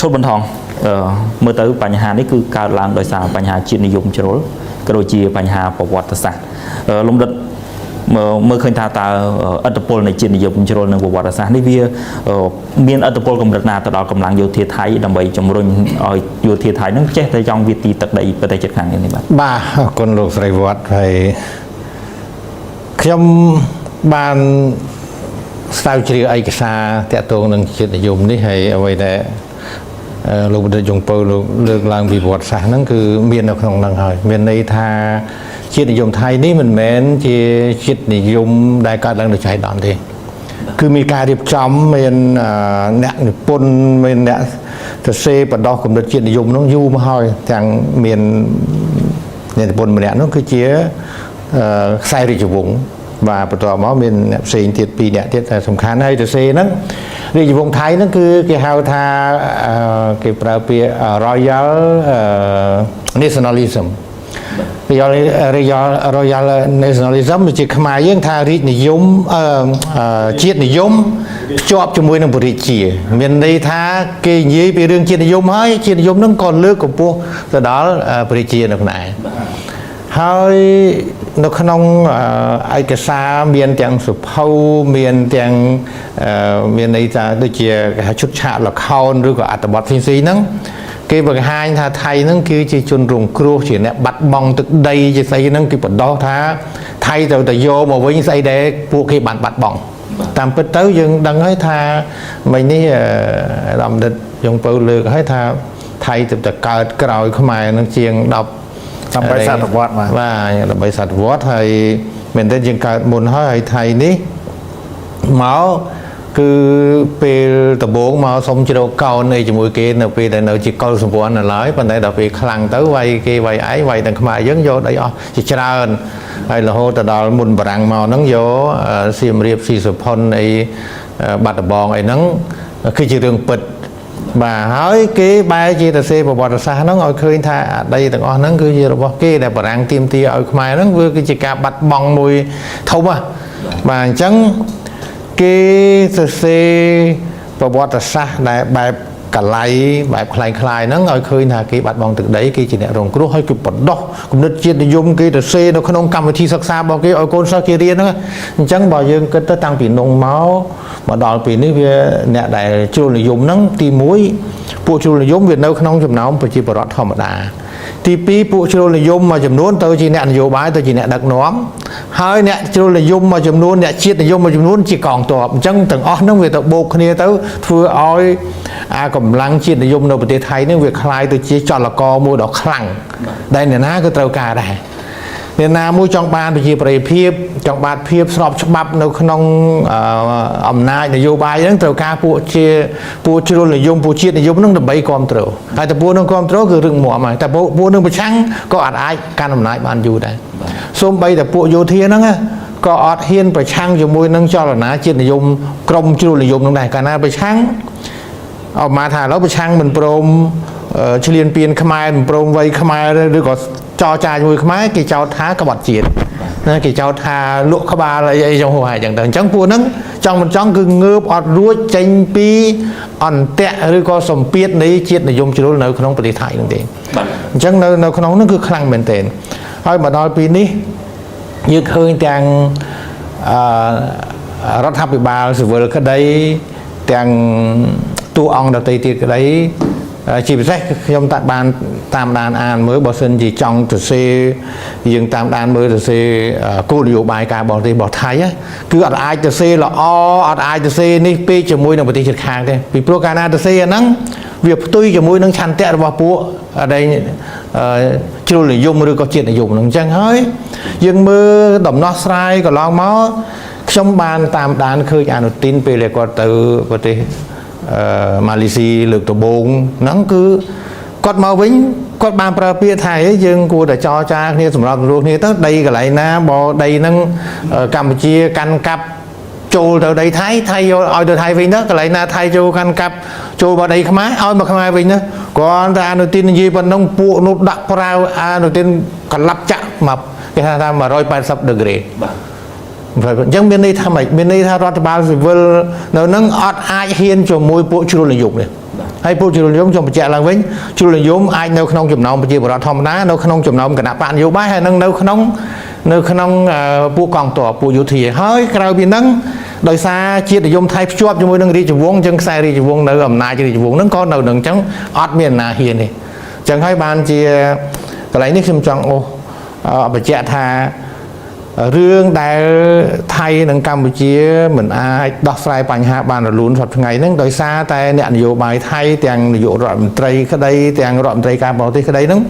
thốt bần thong mơ tới bánh hà đấy cứ cao làm đời sao bánh hà chuyện này dùng cho cái đôi chia bánh hà bảo vật tài sản lông đất mơ khơi ta Atopol này chuyện này dùng cho nên bảo vật tài sản đấy vì miền Atopol cầm đất nào từ đó cầm lăng vô thiệt thái đầm bầy trong rồi vô thiệt thái nó chết tại trong việc tì tật đầy và tại chết hàng như này ba con lục sài vọt phải trong ban sao chỉ ai cái xa tệ tuồng năng chuyện này dùng đấy hay ở vậy đấy lục để dùng bờ lục làm vì vật sản nó cứ miền nào không năng hỏi miền này tha chuyện này dùng thay ní mình mến chỉ chuyện này dùng đại ca đang được chạy đòn thì cứมีการđiệp chấm miền nẹt pôn miền nẹtแต่เซ่ปัดดอกกับเด็กchuyện này dùng nó du mà hỏi chẳng miền nẹt pôn miền nẹt nó cứ chia sai đi chụp vùng vàประกอบมาเป็นสิ่งที่ปีเนี่ยที่สำคัญให้ตัวเซนั้นในวงไทยนั่นคือเกี่ยวกับเกี่ยวกับเปีย Royal Nationalism Royal Nationalism มันจะขมายยังทารินิยมเชียดนิยมชอบจมูกนังบริจีเมียนในท่าเกี่ยไปเรื่องเชียดนิยมให้เชียดนิยมนั่งก่อนเลือกกับพวกแต่đóบริจีนักไหนហើយនៅក្នុងឯកសារមានទាំងសុភៅមានទាំងមានន័យថាដូចជាឈុតឆាកល្ខោនឬក៏អត្ថបទផ្សេងៗហ្នឹងគេបង្ហាញថាថៃហ្នឹងគឺជាជនរងគ្រោះជាអ្នកបាត់បង់ទឹកដីជាស្អីហ្នឹងគេបដោះថាថៃទៅតែយកមកវិញស្អីដែលពួកគេបានបាត់បង់តាមពិតទៅយើងដឹងហើយថាមិញនេះដំណិតយងពៅលើកហើយថាថៃទៅតែកើតក្រោយខ្មែរនឹងជាង10ដើម្បីសតវត្សមកបាទដើម្បីសតវត្សហើយមែនទេយើងកើតមុនហើយថៃនេះមកគឺពេលដំបូងមកសុំជ្រោកកោនឯជាមួយគេនៅពេលដែលនៅជាកុលសម្ព័ន្ធនៅឡើយប៉ុន្តែដល់ពេលខ្លាំងទៅវាយគេវាយឯងវាយទាំងខ្មែរយើងយកដីអស់ជាច្រើនហើយរហូតដល់មុនបារាំងមកហ្នឹងយកសៀមរាបស៊ីសុផុនអីបាត់ដំបងអីហ្នឹងគឺជារឿងពិតបាទហើយគេបែរជាទៅសេប្រវត្តិសាស្ត្រហ្នឹងឲ្យឃើញថាដីទាំងអស់ហ្នឹងគឺជារបស់គេដែលបារាំងទាមទារឲ្យខ្មែរហ្នឹងវាគឺជាការបាត់បង់មួយធំបាទអញ្ចឹងគេសរសេរប្រវត្តិសាស្ត្រដែលបែបកលៃបែបคล้ายហ្នឹងឲ្យឃើញថាគេបាត់បង់ទឹកដីគេជាអ្នករងគ្រោះហើយគឺបដោះគំនិតជាតិនិយមគេទៅសេនៅក្នុងកម្មវិធីសិក្សារបស់គេឲ្យកូនសិស្សគេរៀនហ្នឹងអញ្ចឹងបើយើងគិតទៅតាំងពីនោះមកដល់ពេលនេះវាអ្នកដែលជ្រុលនិយមហ្នឹងទី1ពួកជ្រុលនិយមវានៅក្នុងចំណោមប្រជាពលរដ្ឋធម្មតាទី2ពួកជ្រុលនិយមមួយចំនួនទៅជាអ្នកនយោបាយទៅជាអ្នកដឹកនាំហើយអ្នកជ្រុលនិយមមួយចំនួនអ្នកជាតិនិយមមួយចំនួនជាកងទ័ពអញ្ចឹងទាំងអស់ហ្នឹងវាទៅបូកគ្នាទៅធ្វើឲ្យកម្លាំងជាតិនិយមនៅប្រទេសថៃនេះវាคล้ายទៅជាចលករមួយដ៏ខ្លាំងដែលអ្នកណាក៏ត្រូវការដែរអ្នកណាមួយចង់បានប្រជាប្រិយភាពចង់បានភាពស្របច្បាប់នៅក្នុងអំណាចនយោបាយហ្នឹងត្រូវការពួកជ្រុលនិយមពួកជាតិនិយមហ្នឹងដើម្បីគ្រប់គ្រងហើយតែពួកហ្នឹងគ្រប់គ្រងគឺរឹងមាំហើយតែពួកហ្នឹងប្រឆាំងក៏អាចកាន់អំណាចបានយូរដែរសូម្បីតែពួកយោធាហ្នឹងក៏អត់ហ៊ានប្រឆាំងជាមួយនឹងចលនាជាតិនិយមក្រមជ្រុលនិយមហ្នឹងដែរកាលណាប្រឆាំងអបមកថាឥឡូវប្រឆាំងមិនព្រមឆ្លៀនពៀនខ្មែរមិនព្រមវ័យខ្មែរឬក៏ចរចាជាមួយខ្មែរគេចោទថាក្បត់ជាតិណាគេចោទថាលក់ក្បាលអីចឹងហូរហើយចឹងទៅអញ្ចឹងពួកហ្នឹងចង់មិនចង់គឺងើបអត់រួចចេញពីអន្តៈឬក៏សម្ពាធនៃជាតិនិយមជ្រុលនៅក្នុងប្រទេសថៃហ្នឹងទេអញ្ចឹងនៅក្នុងហ្នឹងគឺខ្លាំងមែនទែនហើយមកដល់ពេលនេះយើងឃើញទាំងរដ្ឋាភិបាលស៊ីវិលក្តីទាំងតួអង្គដទៃទៀតក្តីជាពិសេសខ្ញុំបានតាមដានអានមើលបើសិនជាចង់ទៅសេយើងតាមដានមើលទៅសេគោលនយោបាយការបរទេសរបស់ថៃគឺអត់អាចទៅសេល្អអត់អាចទៅសេនេះពេកជាមួយនឹងប្រទេសជិតខាងទេពីព្រោះកាលណាទៅសេអាហ្នឹងវាផ្ទុយជាមួយនឹងឆន្ទៈរបស់ពួកដែលជ្រុលនិយមឬក៏ជាតិនិយមហ្នឹងអញ្ចឹងហើយយើងមើលដំណោះស្រាយកន្លងមកខ្ញុំបានតាមដានឃើញអនុទីនពេលគាត់ទៅប្រទេសម៉ាឡេស៊ីលើកដំបូងហ្នឹងគឺគាត់មកវិញគាត់បានប្រើពាក្យថាយើងគួរតែចរចាគ្នាសម្រាប់រួមគ្នាទៅដីកន្លែងណាបើដីហ្នឹងកម្ពុជាកាន់កាប់ចូលទៅដីថៃយកឲ្យទៅថៃវិញទៅកន្លែងណាថៃចូលកាន់កាប់ចូលមកដីខ្មែរឲ្យមកខ្មែរវិញទៅគាត់តែអនុទីននិយាយប៉ុណ្ណឹងពួកនោះដាក់ប្រាវអនុទីនកន្លាប់ចាក់មកគេថា180ដឺក្រេអញ្ចឹងមានន័យថាម៉េចមានន័យថារដ្ឋបាលស៊ីវិលនៅនឹងអត់អាចហ៊ានជាមួយពួកជ្រុលនិយមទេ ហើយពួកជ្រុលនិយមខ្ញុំបញ្ជាក់ឡើងវិញជ្រុលនិយមអាចនៅក្នុងចំណោមប្រជាពលរដ្ឋធម្មតានៅក្នុងចំណោមគណៈបកនយោបាយហើយនៅក្នុងពួកកងទ័ពពួកយោធាហើយក្រៅពីហ្នឹងដោយសារជាតិនិយមថៃភ្ជាប់ជាមួយនឹងរាជវង្សអញ្ចឹងខ្សែរាជវង្សនៅអំណាចរាជវង្សហ្នឹងក៏នៅនឹងអញ្ចឹងអត់មានណាហ៊ានទេអញ្ចឹងហើយបានជាកន្លែងនេះខ្ញុំចង់បញ្ជាក់ថារឿងដែលថៃនិងកម្ពុជាមិនអាចដោះស្រាយបញ្ហាបានរលូនសប្តាហ៍ថ្ងៃហ្នឹងដោយសារតែអ្នកនយោបាយថៃទាំងនាយករដ្ឋមន្ត្រីក្តីទាំងរដ្ឋមន្ត្រីការបរទេសក្តីហ្នឹង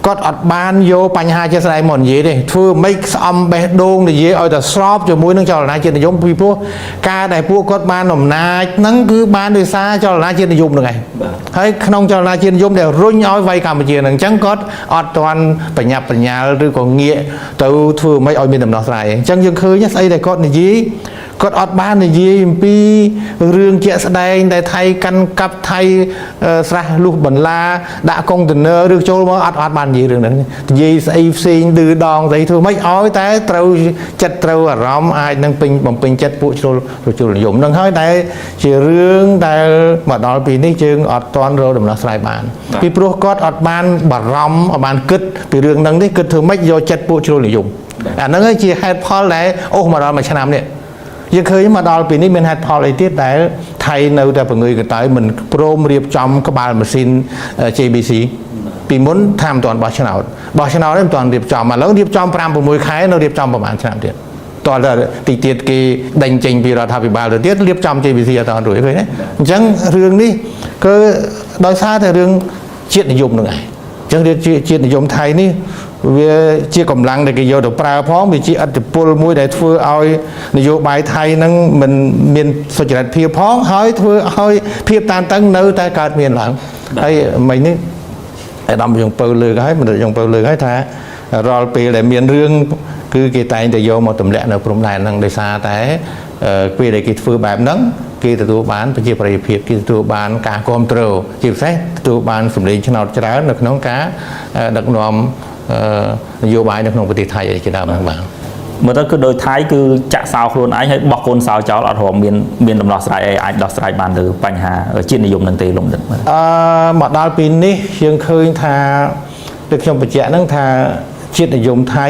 គាត់អត់បានយកបញ្ហាជាស្ដែងមកនិយាយទេធ្វើមិនស្អំបេះដូងនិយាយឲ្យតែស្របជាមួយនឹងចលនាជាតិនិយមពីព្រោះការដែលពួកគាត់បានអំណាចហ្នឹងគឺបានដោយសារចលនាជាតិនិយមហ្នឹងឯងហើយក្នុងចលនាជាតិនិយមដែលរុញឲ្យវាយកម្ពុជាហ្នឹងអញ្ចឹងគាត់អត់ទាន់បញ្ញាប់បញ្ញាល់ឬក៏ងាកទៅធ្វើមិនឲ្យមានដំណោះស្រាយអញ្ចឹងយើងឃើញស្អីដែលគាត់និយាយគាត់អត់បាននិយាយអំពីរឿងជាក់ស្ដែងដែលថៃកាន់កាប់ថៃស្រះលុះបន្លាដាក់កុងតឺន័រឬចូលមកអត់បាននិយាយរឿងហ្នឹងនិយាយស្អីផ្សេងឌឺដងស្អីធ្វើម៉េចឲ្យតែត្រូវចិត្តត្រូវអារម្មណ៍អាចនឹងបំពេញចិត្តពួកជ្រុលនិយមហ្នឹងហើយដែលជារឿងដែលមកដល់ពេលនេះយើងអត់ទាន់រកដំណោះស្រាយបានពីព្រោះគាត់អត់បានបារម្ភអត់បានគិតពីរឿងហ្នឹងទេគិតធ្វើម៉េចយកចិត្តពួកជ្រុលនិយមអាហ្នឹងជាហេតុផលដែលអូសមកដល់មួយឆ្នាំនេះយើងឃើញមកដល់ពេលនេះមានហេតុផលអីទៀតដែលថៃនៅតែបង្ងើយកតើមិនព្រមរៀបចំក្បាលម៉ាស៊ីន JBC ពីមុនថាមិនទាន់បោះឆ្នោតនេះមិនទាន់រៀបចំឥឡូវរៀបចំ 5-6 ខែនៅរៀបចំប្រហែលឆ្នាំទៀតតើតិចទៀតគេដេញចេញពីរដ្ឋាភិបាលទៅទៀតរៀបចំ JBC អត់ទាន់រួចឃើញទេអញ្ចឹងរឿងនេះគឺដោយសារតែរឿងជាតិនិយមនឹងឯងអញ្ចឹងជាតិនិយមថៃនេះវាជាកម្លាំងដែលគេយកទៅប្រើផងវាជាឥទ្ធិពលមួយដែលធ្វើឲ្យនយោបាយថៃហ្នឹងមិនមានសុចរិតភាពផងហើយធ្វើឲ្យភាពតានតឹងនៅតែកើតមានឡើងហើយមិញនេះអាដាមយើងពៅលើកហើយមនុស្សយើងពៅលើកហើយថារាល់ពេលដែលមានរឿងគឺគេតែងតែយកមកទម្លាក់នៅព្រំដែនហ្នឹងដោយសារតែពេលដែលគេធ្វើបែបហ្នឹងគេទទួលបានប្រជាប្រិយភាពគេទទួលបានការគ្រប់គ្រងជាពិសេសទទួលបានសម្លេងឆ្នោតច្រើននៅក្នុងការដឹកនាំនយោបាយនៅក្នុងប្រទេសថៃឯជាដើមហ្នឹងបាទមើលទៅគឺដោយថៃគឺចាក់សោខ្លួនឯងហើយបោះកូនសោចោលអត់រមមានដំណោះស្រាយអីអាចដោះស្រាយបានលើបញ្ហាជាតិនិយមនឹងទេលំដិតមកដល់ពេលនេះយើងឃើញថាដូចខ្ញុំបញ្ជាក់ហ្នឹងថាជាតិនិយមថៃ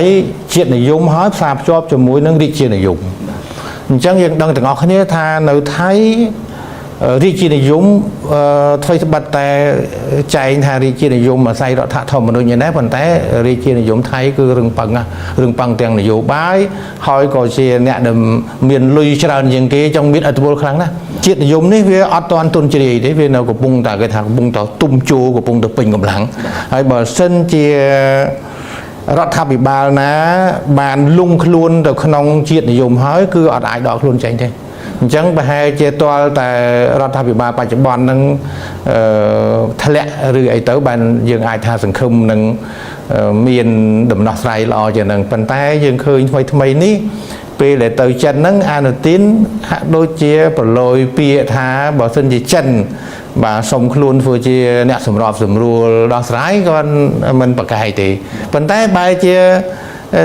ជាតិនិយមហើយផ្សារភ្ជាប់ជាមួយនឹងរាជានិយមអញ្ចឹងយើងដឹងទាំងអស់គ្នាថានៅថៃរាជានិយមអ្វីត្បិតតែចែងថារាជានិយមអាស្រ័យរដ្ឋធម្មនុញ្ញដែរប៉ុន្តែរាជានិយមថៃគឺរឹងប៉ឹងទាំងនយោបាយហើយក៏ជាអ្នកដែលមានលុយច្រើនជាងគេចង់មានឥទ្ធិពលខ្លាំងណាស់ជាតិនិយមនេះវាអត់ទាន់ទុនជ្រាយទេវានៅកំពុងតែគេថាកំពុងតែទុំជួកំពុងតែពេញកម្លាំងហើយបើសិនជារដ្ឋាភិបាលណាបានលង់ខ្លួនទៅក្នុងជាតិនិយមហើយគឺអត់អាចដកខ្លួនចេញទេអញ្ចឹងប្រហែលជាទាល់តែរដ្ឋាភិបាលបច្ចុប្បន្ននឹងធ្លាក់ឬអីទៅបានយើងអាចថាសង្ឃឹមនឹងមានដំណោះស្រាយល្អជាងនឹងប៉ុន្តែយើងឃើញថ្មីនេះពេលដែលទៅចិនហ្នឹងអានូទីនហាក់ដូចជាប្រឡយពាក្យថាបើសិនជាចិនបាទសុំខ្លួនធ្វើជាអ្នកសម្របសម្រួលដោះស្រាយគាត់មិនប្រកែកទេប៉ុន្តែបែរជា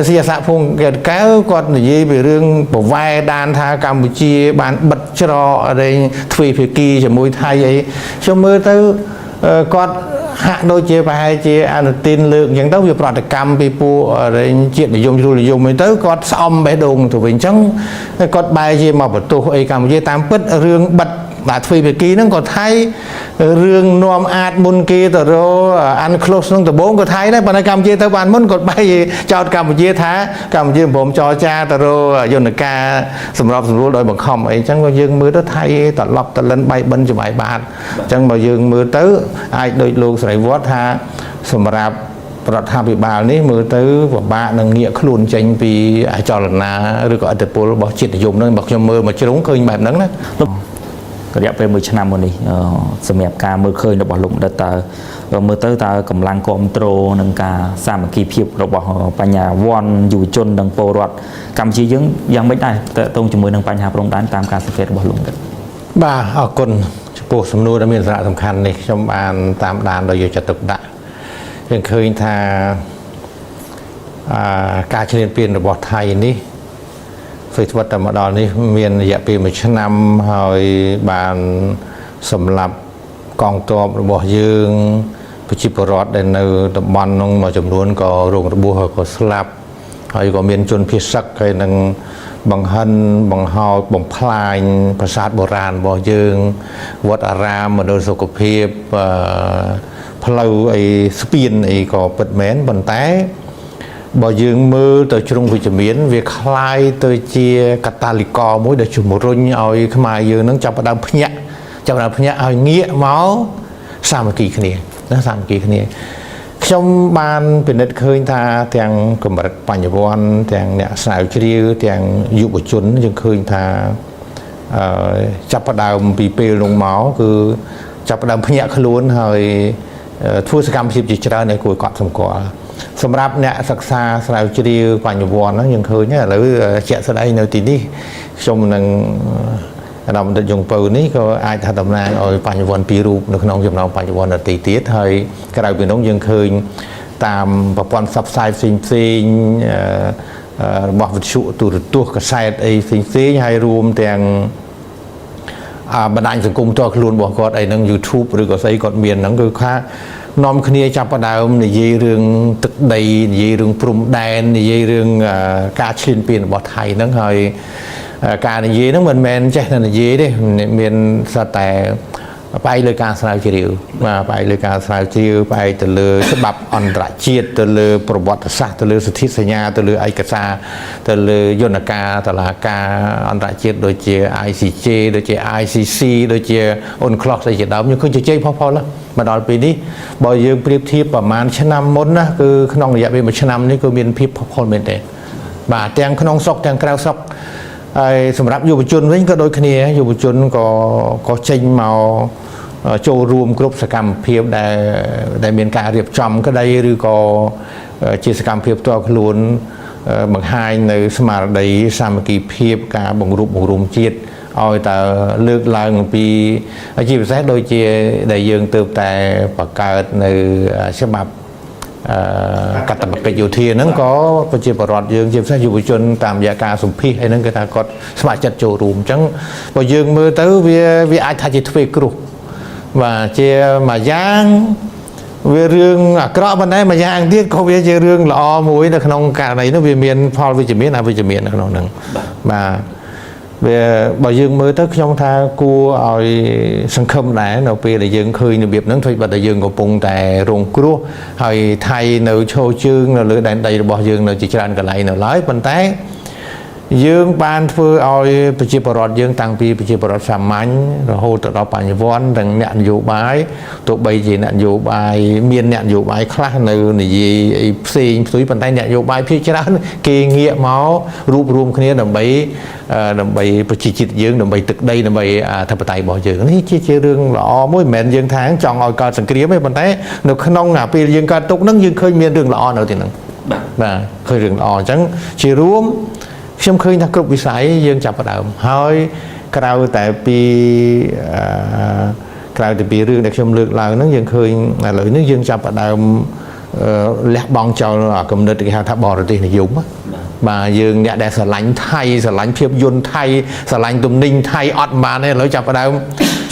សៀស័កភូមិកែកែវគាត់និយាយពីរឿងប្រវែដានថាកម្ពុជាបានបិទច្រកអីទ្វេភាគីជាមួយថៃអីខ្ញុំមើលទៅគាត់ហាក់ដូចជាប្រហែលជាអនុទានលើកអញ្ចឹងទៅវាប្រតិកម្មពីពួកជាតិនិយមជ្រុលនិយមអីទៅគាត់ស្អំបេះដូងទៅវិញអញ្ចឹងគាត់បែរជាមកបន្ទោសអីកម្ពុជាតាមពិតរឿងបិទបាទទ្វេភាគីហ្នឹងក៏ថៃរឿងនាំអាចមុនគេទៅរកអានក្លូសក្នុងដំបងក៏ថៃដែរប៉ុន្តែកម្ពុជាទៅបានមុនគាត់បែរចោទកម្ពុជាថាកម្ពុជាព្រមចរចាទៅរកយន្តការសម្របសម្រួលដោយបង្ខំអីអញ្ចឹងយើងមើលទៅថៃត្រឡប់តលិនបៃបិណ្ឌចំបាយបាតអញ្ចឹងបើយើងមើលទៅអាចដូចលោកស្រីវត្តថាសម្រាប់រដ្ឋាភិបាលនេះមើលទៅពិបាកនឹងងាកខ្លួនចេញពីចលនាឬក៏ឥទ្ធិពលរបស់ជាតិនិយមហ្នឹងបើខ្ញុំមើលមកជ្រុងឃើញបែបហ្នឹងណារយៈពេល1ឆ្នាំមុននេះសម្រាប់ការមើលឃើញរបស់លោកដិតតើមើលទៅតើកម្លាំងគ្រប់គ្រងនឹងការសាមគ្គីភាពរបស់បញ្ញាវ័នយុវជននិងពលរដ្ឋកម្ពុជាយើងយ៉ាងម៉េចដែរតើតើជាមួយនឹងបញ្ហាព្រំដែនតាមការសង្កេតរបស់លោកដិតបាទអរគុណចំពោះសំណួរដែលមានសារៈសំខាន់នេះខ្ញុំបានតាមដានដោយយកចិត្តទុកដាក់យើងឃើញថាការឈ្លានពានរបស់ថៃនេះធ្វើត្បិតតែមកដល់នេះមានរយៈពេល1ឆ្នាំហើយបានសម្លាប់ កងទ័ពរបស់យើងប្រជាពលរដ្ឋដែលនៅតំបន់នោះមួយចំនួនក៏រងរបួសហើយក៏ស្លាប់ហើយក៏មានជនភៀសសឹកហើយនឹងបង្ហិនបង្ហោចបំផ្លាញប្រាសាទបុរាណរបស់យើងវត្តអារាមមណ្ឌលសុខភាពផ្លូវអីស្ពានអីក៏ពិតមែនប៉ុន្តែបើយើងមើលទៅជ្រុងវិជ្ជមានវាคล้ายទៅជាកាតាលីករមួយដែលជំរុញឲ្យខ្មែរយើងនឹងចាប់ផ្ដើមភ្ញាក់ឲ្យងាកមកសាមគ្គីគ្នាណាសាមគ្គីគ្នាខ្ញុំបានពិនិត្យឃើញថាទាំងកម្រិតបញ្ញវន្តទាំងអ្នកស្រាវជ្រាវទាំងយុវជនយើងឃើញថាចាប់ផ្ដើមពីពេលនោះមកគឺចាប់ផ្ដើមភ្ញាក់ខ្លួនហើយធ្វើសកម្មភាពជាច្រើនឲ្យគួរកត់សម្គាល់សម្រាប់អ្នកសិក្សាស្រាវជ្រាវបញ្ញវន្តហ្នឹងយើងឃើញឥឡូវជាក់ស្ដែងនៅទីនេះខ្ញុំនឹងអាដាមបណ្ឌិតយងពៅនេះក៏អាចថាតំណាងឲ្យបញ្ញវន្តពីររូបនៅក្នុងចំណោមបញ្ញវន្តដទៃទៀតហើយក្រៅពីនោះយើងឃើញតាមប្រព័ន្ធផ្សព្វផ្សាយផ្សេងរបស់វិទ្យុទូរទស្សន៍កាសែតអីផ្សេងហើយរួមទាំងបណ្ដាញសង្គមផ្ទាល់ខ្លួនរបស់គាត់អីហ្នឹង YouTube ឬក៏ស្អីគាត់មានហ្នឹងគឺថានាំគ្នាចាប់ផ្ដើមនិយាយរឿងទឹកដីនិយាយរឿងព្រំដែននិយាយរឿងការឈ្លានពានរបស់ថៃហ្នឹងហើយការនិយាយហ្នឹងមិនមែនចេះតែនិយាយទេមានស្រាប់តែផ្អែកលើការស្រាវជ្រាវបាទផ្អែកលើការស្រាវជ្រាវផ្អែកទៅលើច្បាប់អន្តរជាតិទៅលើប្រវត្តិសាស្ត្រទៅលើសន្ធិសញ្ញាទៅលើឯកសារទៅលើយន្តការតុលាការអន្តរជាតិដូចជា ICJ ដូចជា ICC ដូចជា UNCLOS អីជាដើមយើងឃើញជជែកផុសៗមកដល់ពេលនេះបើយើងប្រៀបធៀបប្រហែលឆ្នាំមុនណាគឺក្នុងរយៈពេល1ឆ្នាំនេះគឺមានភាពផុសៗមែនទេបាទទាំងក្នុងស្រុកទាំងក្រៅស្រុកហើយសម្រាប់យុវជនវិញក៏ដូចគ្នាយុវជនក៏ចេញមកចូលរួមគ្រប់សកម្មភាពដែលមានការរៀបចំក្តីឬក៏ជាសកម្មភាពផ្ទាល់ខ្លួនបង្ហាញនៅស្មារតីសាមគ្គីភាពការបង្រួបបង្រួមជាតិឲ្យតើលើកឡើងពីជាពិសេសដូចជាដែលយើងទើបតែបង្កើតនៅច្បាប់កតបកិច្ចយោធាហ្នឹងក៏ប្រជាពលរដ្ឋយើងជាពិសេសយុវជនតាមរយៈការសម្ភាសអីហ្នឹងគឺថាគាត់ស្ម័គ្រចិត្តចូលរួមអញ្ចឹងបើយើងមើលទៅវាអាចថាជាទ្វេគ្រោះបាទជាមួយយ៉ាងវារឿងអាក្រក់ប៉ុន្តែមួយយ៉ាងទៀតក៏វាជារឿងល្អមួយនៅក្នុងករណីនោះវាមានផលវិជ្ជមានអវិជ្ជមាននៅក្នុងហ្នឹងបាទវាបើយើងមើលទៅខ្ញុំថាគួរឲ្យសង្ឃឹមដែរនៅពេលដែលយើងឃើញរបៀបហ្នឹងធ្វើបាត់តែយើងកំពុងតែរងគ្រោះហើយថៃនៅឈរជើងនៅលើដែនដីរបស់យើងនៅជាច្រើនកន្លែងនៅឡើយប៉ុន្តែយើងបានធ្វើឲ្យប្រជាពលរដ្ឋយើងតាំងពីប្រជាពលរដ្ឋសាមញ្ញរហូតទៅដល់បញ្ញវន្តទាំងអ្នកនយោបាយទោះបីជាអ្នកនយោបាយមានអ្នកនយោបាយខ្លះនៅនិយាយអីផ្សេងផ្ទុយប៉ុន្តែអ្នកនយោបាយភាគច្រើនគេងាកមករួបរวมគ្នាដើម្បីប្រជាជាតិយើងដើម្បីទឹកដីដើម្បីអធិបតេយ្យរបស់យើងនេះជារឿងល្អមួយមិនមែនយើងថាចង់ឲ្យកើតសង្គ្រាមទេប៉ុន្តែនៅក្នុងពេលយើងកើតទុកហ្នឹងយើងឃើញមានរឿងល្អនៅទីហ្នឹងបាទឃើញរឿងល្អអញ្ចឹងជារួមខ្ញុំឃើញថាគ្រប់វិស័យយើងចាប់ផ្ដើមហើយក្រៅតែពីរឿងដែលខ្ញុំលើកឡើងហ្នឹងយើងឃើញឥឡូវនេះយើងចាប់ផ្ដើមលះបង់ចោលគំនិតគេហៅថាបរទេសនិយមបាទយើងអ្នកដែលស្រឡាញ់ថៃស្រឡាញ់ភាពយន្តថៃស្រឡាញ់ទំនិញថៃអត់បានទេឥឡូវចាប់ផ្ដើម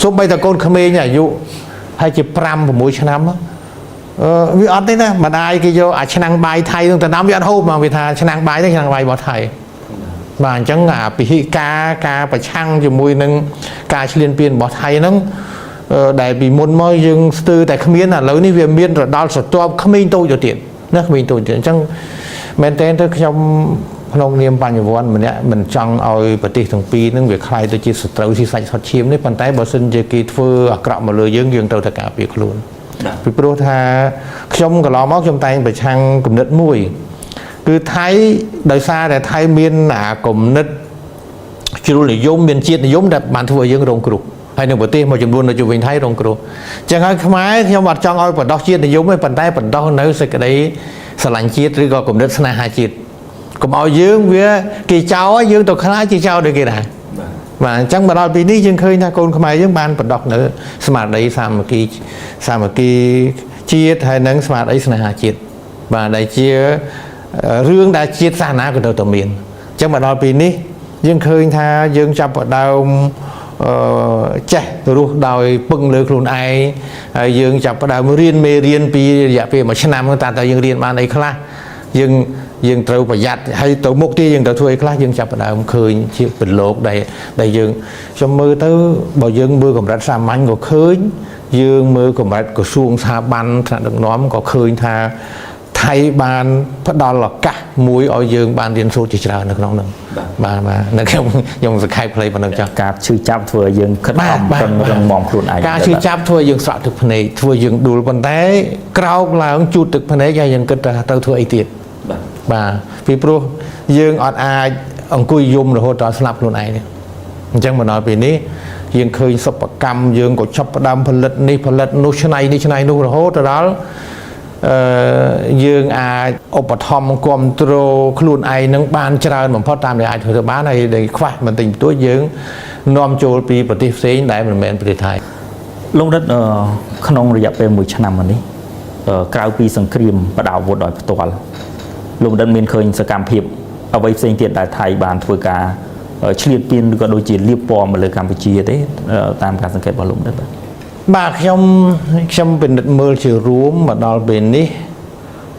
សូម្បីតែកូនក្មេងអាយុហើយជា5 6ឆ្នាំវាអត់ទេណាម្ដាយគេយកអាឆ្នាំងបាយថៃនឹងទៅដាំវាអត់ហូបមកវាថាឆ្នាំងបាយទេឆ្នាំងបាយរបស់ថៃបាទអញ្ចឹងអាពិហិការប្រឆាំងជាមួយនឹងការឈ្លានពានរបស់ថៃហ្នឹងដែលពីមុនមកយើងស្ទើរតែគ្មានឥឡូវនេះវាមានរដល់ស្រទាប់ក្មេងតូចទៅទៀតណាក្មេងតូចទៀតអញ្ចឹងមែនតើទៅខ្ញុំក្នុងនាមបញ្ញវន្តម្នាក់មិនចង់ឲ្យប្រទេសទាំងពីរហ្នឹងវាคล้ายទៅជាសត្រូវស៊ីសាច់សុតឈាមនេះប៉ុន្តែបើសិនជាគេធ្វើអាក្រក់មកលើយើងត្រូវតែការពារខ្លួនពីព្រោះថាខ្ញុំកន្លងមកខ្ញុំតែងប្រឆាំងគំនិតមួយគឺថៃដោយសារតែថៃមានអាគំនិតជ្រុលនិយមមានជាតិនិយមដែលបានធ្វើឲ្យយើងរងគ្រោះហើយនៅប្រទេសមួយចំនួននៅជុំវិញថៃរងគ្រោះអញ្ចឹងហើយខ្មែរខ្ញុំអត់ចង់ឲ្យបដោះជាតិនិយមទេប៉ុន្តែបដោះនៅសេចក្តីស្រឡាញ់ជាតិឬក៏គំនិតស្នេហាជាតិកុំឲ្យយើងវាគេចោលយើងទៅខ្លាចជាចោលដូចគេដែរបាទអញ្ចឹងមកដល់ពេលនេះយើងឃើញថាកូនខ្មែរយើងបានបដោះនៅស្មារតីសាមគ្គីជាតិហើយនឹងស្មារតីស្នេហាជាតិបាទដែលជារឿងដែលជាតិសាសនាក៏ទៅតែមានអញ្ចឹងមកដល់ពេលនេះយើងឃើញថាយើងចាប់ផ្ដើម ចេះរស់ដោយពឹងលើខ្លួនឯងហើយយើងចាប់ផ្ដើមរៀនមេរៀនពីរយៈពេល1ឆ្នាំតើយើងរៀនបានអីខ្លះយើងត្រូវប្រយ័ត្នហើយទៅមុខទៀតយើងត្រូវធ្វើអីខ្លះយើងចាប់ផ្ដើមឃើញជាពិលោកដែលយើងខ្ញុំមើលទៅបើយើងមើលកម្រិតសាមញ្ញក៏ឃើញយើងមើលកម្រិតក្រសួងស្ថាប័នថ្នាក់ដឹកនាំក៏ឃើញថាថៃបានផ្ដល់ឱកាសមួយឲ្យយើងបានរៀនសូត្រជាច្រើននៅក្នុងនោះបាទនៅខ្ញុំសង្ខេបផ្លេប៉ុណ្ណឹងចាស់ ការឈឺចាប់ធ្វើឲ្យយើងខិតខំប្រឹងរឹងមាំខ្លួនឯង ការឈឺចាប់ធ្វើឲ្យយើងស្រក់ទឹកភ្នែកធ្វើយើងដួលប៉ុន្តែក្រោកឡើងជូតទឹកភ្នែកហើយយើងគិតថាទៅធ្វើអីទៀតបាទពីព្រោះយើងអត់អាចអង្គុយយំរហូតដល់ស្លាប់ខ្លួនឯងទេអញ្ចឹងមកដល់ពេលនេះយើងឃើញសិប្បកម្មយើងក៏ចាប់ផ្ដើមផលិតនេះផលិតនោះឆ្នៃនេះឆ្នៃនោះរហូតដល់យើងអាចឧបត្ថម្ភគ្រប់គ្រងខ្លួនឯងនឹងបានច្រើនបំផុតតាមដែលអាចធ្វើទៅបានហើយដែលខ្វះបន្តិចបន្តួចយើងនាំចូលពីប្រទេសផ្សេងដែលមិនមែនប្រទេសថៃ លោករដ្ឋក្នុងរយៈពេល1ឆ្នាំនេះក្រៅពីសង្គ្រាមបដាអាវុធដោយផ្ទាល់លោករដ្ឋមានឃើញសកម្មភាពអ្វីផ្សេងទៀតដែលថៃបានធ្វើការឆ្លៀតពៀនឬក៏ដូចជាលៀបពណ៌មកលើកម្ពុជាទេតាមការសង្កេតរបស់លោករដ្ឋបាទខ្ញុំពិនិត្យមើលជារួមមកដល់ពេលនេះ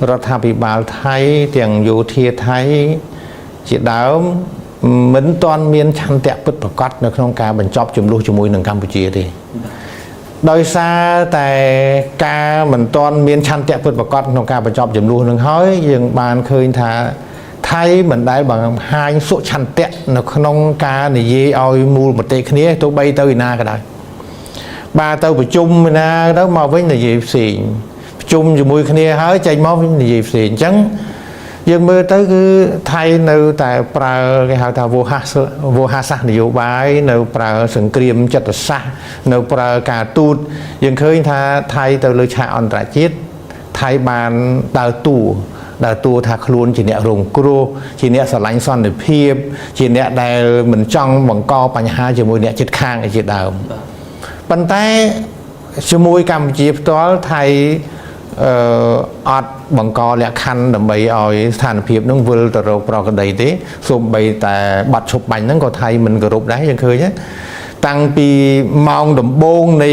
រដ្ឋាភិបាលថៃទាំងយោធាថៃជាដើមមិនទាន់មានឆន្ទៈពិតប្រាកដនៅក្នុងការបញ្ចប់ចំនួនជាមួយនឹងកម្ពុជាទេដោយសារតែការមិនទាន់មានឆន្ទៈពិតប្រាកដក្នុងការបញ្ចប់ចំនួននឹងហើយយើងបានឃើញថាថៃមិនដែលបង្ហាញសុឆន្ទៈនៅក្នុងការនិយាយឲ្យមូលមតិគ្នាទោះបីទៅឯណាក៏ដោយបាទទៅប្រជុំណាទៅមកវិញនិយាយផ្សេងប្រជុំជាមួយគ្នាហើយចេញមកវិញនិយាយផ្សេងអញ្ចឹងយើងមើលទៅគឺថៃនៅតែប្រើគេហៅថាវោហាសាសនយោបាយនៅប្រើសង្គ្រាមចិត្តសាស្ត្រនៅប្រើការទូតយើងឃើញថាថៃទៅលើឆាកអន្តរជាតិថៃបានដើរតួថាខ្លួនជាអ្នករងគ្រោះជាអ្នកស្រឡាញ់សន្តិភាពជាអ្នកដែលមិនចង់បង្កបញ្ហាជាមួយអ្នកជិតខាងឯជាដើមប៉ុន្តែជាមួយកម្ពុជាផ្ទាល់ថៃអត់បង្កលក្ខខណ្ឌដើម្បីឲ្យស្ថានភាពនឹងវិលទៅរកប្រក្រតីទេសូម្បីតែបាត់ឈប់បាញ់ហ្នឹងក៏ថៃមិនគោរពដែរយើងឃើញតាំងពីម៉ោងដំបូងនៃ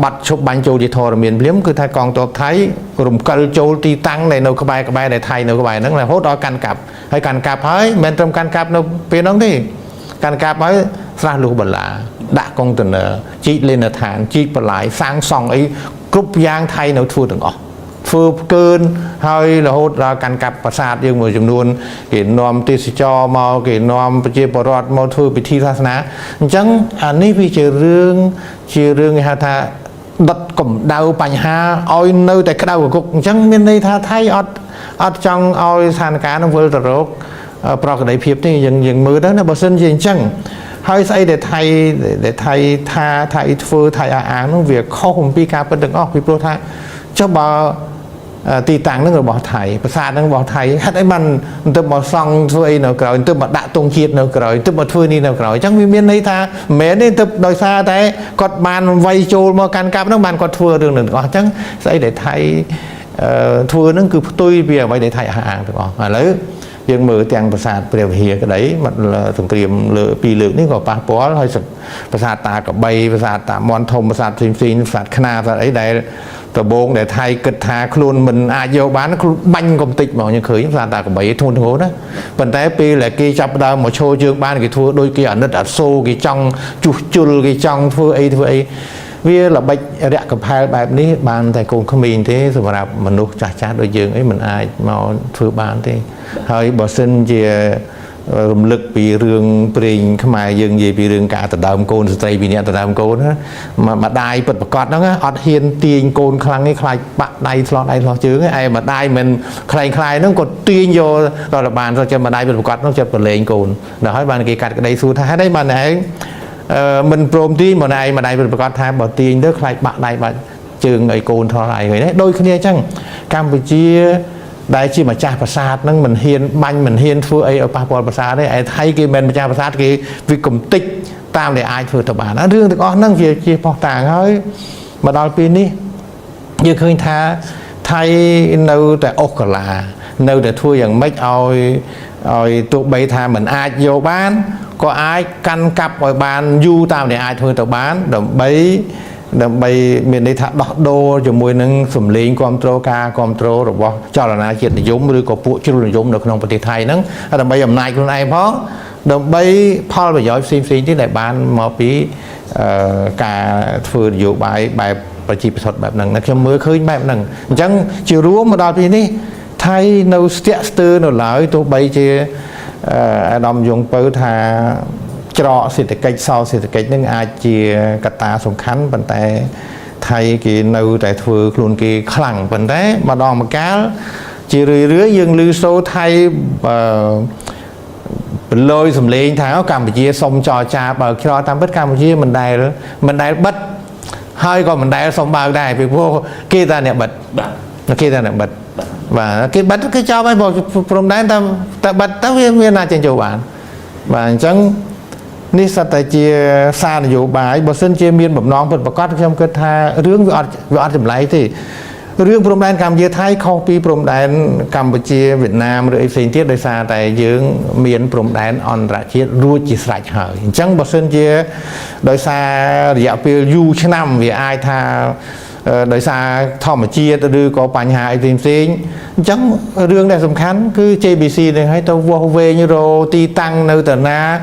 បាត់ឈប់បាញ់ចូលជាធរមានភ្លាមគឺថាកងទ័ពថៃរំកិលចូលទីតាំងនៅក្បែរដែលថៃនៅក្បែរហ្នឹងរហូតដល់កាន់កាប់ហើយកាន់កាប់ហើយមិនត្រឹមកាន់កាប់នៅពេលហ្នឹងទេកាន់កាប់ហើយស្រះលុះបន្លាដាក់កុងតឺន័រជីកលេនដ្ឋានជីកបន្លាយសាងសង់អីគ្រប់យ៉ាងថៃនៅធ្វើទាំងអស់ធ្វើផ្កើនហើយរហូតដល់កាន់កាប់ប្រាសាទយើងមួយចំនួនគេនាំទេសចរមកគេនាំប្រជាពលរដ្ឋមកធ្វើពិធីសាសនាអញ្ចឹងអានេះវាជារឿងគេហៅថាដុតកម្ដៅបញ្ហាឲ្យនៅតែក្តៅកគុកអញ្ចឹងមានន័យថាថៃអត់ចង់ឲ្យស្ថានភាពនឹងវិលទៅរកប្រក្រតីភាពទេយើងមើលទៅណាបើសិនជាអញ្ចឹងហើយស្អីដែលថៃថាថៃធ្វើថៃអាងនោះវាខុសអំពីការពិតទាំងអស់ពីព្រោះថាចុះបើទីតាំងហ្នឹងរបស់ថៃប្រាសាទហ្នឹងរបស់ថៃហេតុអីបានទៅមកសង់ធ្វើអីនៅក្រោយទៅមកដាក់ទង់ជាតិនៅក្រោយទៅមកធ្វើនេះនៅក្រោយអញ្ចឹងវាមានន័យថាមិនមែនទេទៅដោយសារតែគាត់បានវាយចូលមកកាន់កាប់ហ្នឹងបានគាត់ធ្វើរឿងហ្នឹងទាំងអស់អញ្ចឹងស្អីដែលថៃធ្វើហ្នឹងគឺផ្ទុយពីអ្វីដែលថៃអះអាងទាំងអស់ឥឡូវយើងមើលទាំងប្រាសាទព្រះវិហារក្តីសង្គ្រាមពីរលើកនេះក៏ប៉ះពាល់ហើយប្រាសាទតាកបីប្រាសាទតាមន់ធំប្រាសាទផ្សេងប្រាសាទខ្នាប្រាសាទអីដែលដំបូងដែលថៃគិតថាខ្លួនមិនអាចយកបានខ្លួនបាញ់កំតិចហ្មងយើងឃើញប្រាសាទតាកបីធ្ងន់ធ្ងរណាប៉ុន្តែពេលដែលគេចាប់ដើមមកឈរជើងបានគេធ្វើដូចគេអាណិតអាសូរគេចង់ជួសជុលគេចង់ធ្វើអីវាល្បិចរយៈកំផែលបែបនេះបានតែកូនក្មេងទេសម្រាប់មនុស្សចាស់ដូចយើងអីមិនអាចមកធ្វើបានទេហើយបើសិនជារំលឹកពីរឿងព្រេងខ្មែរយើងនិយាយពីរឿងការដណ្ដើមកូនស្ត្រីពីអ្នកដណ្ដើមកូនណាម្ដាយពិតប្រកបហ្នឹងអត់ហ៊ានទាញកូនខ្លាំងនេះខ្លាចបាក់ដៃឆ្លោះដៃឆ្លោះជើងឯម្ដាយមិនខ្លែងខ្លាយហ្នឹងក៏ទាញយកដល់បានទៅចាំម្ដាយពិតប្រកបហ្នឹងចិត្តប្រឡែងកូនដល់ហើយបានគេកាត់ក្តីសួរថាហេតុអីបានឯងមិនព្រមទាញម្ដាយពិតប្រកបថាបើទាញទៅខ្លាចបាក់ដៃបាក់ជើងឲ្យកូនថតឯងហ្នឹងដូចគ្នាអញ្ចឹងកម្ពុជាដែលជាម្ចាស់ប្រាសាទហ្នឹងមិនហ៊ានបាញ់មិនហ៊ានធ្វើអីឲ្យប៉ះពាល់ប្រាសាទទេឯថៃគេមិនម្ចាស់ប្រាសាទគេវាកំតិចតាមដែលអាចធ្វើទៅបានរឿងទាំងអស់ហ្នឹងវាជាផុសតាងហើយមកដល់ពេលនេះយើងឃើញថាថៃនៅតែអុសកាឡានៅតែធ្វើយ៉ាងម៉េចឲ្យទោះបីថាមិនអាចយកបាន có ai căn cặp ở bàn du tao để ai thôi tao bán đầm bay miền đây thà đọt đô cho mùi nâng sủng lính control rồi bỏ cho là na chuyện giống rồi có phụ chưa là giống được không phải thay nắng đầm bay ẩm này con này phó đầm bay Paul phải giỏi xem tí đại ban mà phí cả phượt dụ bài và chỉ thuậtแบบนั้นนะคือมือเคยแบบนั้นจังจิรู้มาดอที่นี่ไทยเราเสียสตือเราหลายตัวใบเจดอมยงเปิดหาจอเศรษฐกิจsauเศรษฐกิจนึงอาจจะกตาสำคัญปันแต่ไทยกีเราแต่ถือคลุนกีขลังปันแต่มาดองมาแก้จีเรื่อยยังลือโซไทยลอยสำเร็จทางเอากัมพูชีส่งจอจ่าเปิดคลอตามเปิดกัมพูชีมันได้บัดhai còn mình đại xong bao đại vì vô kia ta nè bật kia ta nè bật và cái bật cái cho mấy bộ from đấy ta bật ta viên là trên chỗ bạn và chẳng ní sát tại chia xa là dụ bài bộ sinh chia miên bẩm nón bật bật cát trong cơ tha rướng vợ chấm lấy thì rướng from đấy Campuchia Thái copy from đấy Campuchia Việt Nam rồi sinh tiết đời xa tại dưỡng miền from đấy on ra chiết ruột chỉ sạch hở chẳng bộ sinh chia đời xa dạo phía du chứ năm vì ai tha đời xa thọ mà chia tôi đưa có bánh hại tìm xin chẳng rương này sầm khán cứ JBC này hay tao vô về như rồi ti tăng nơi tận na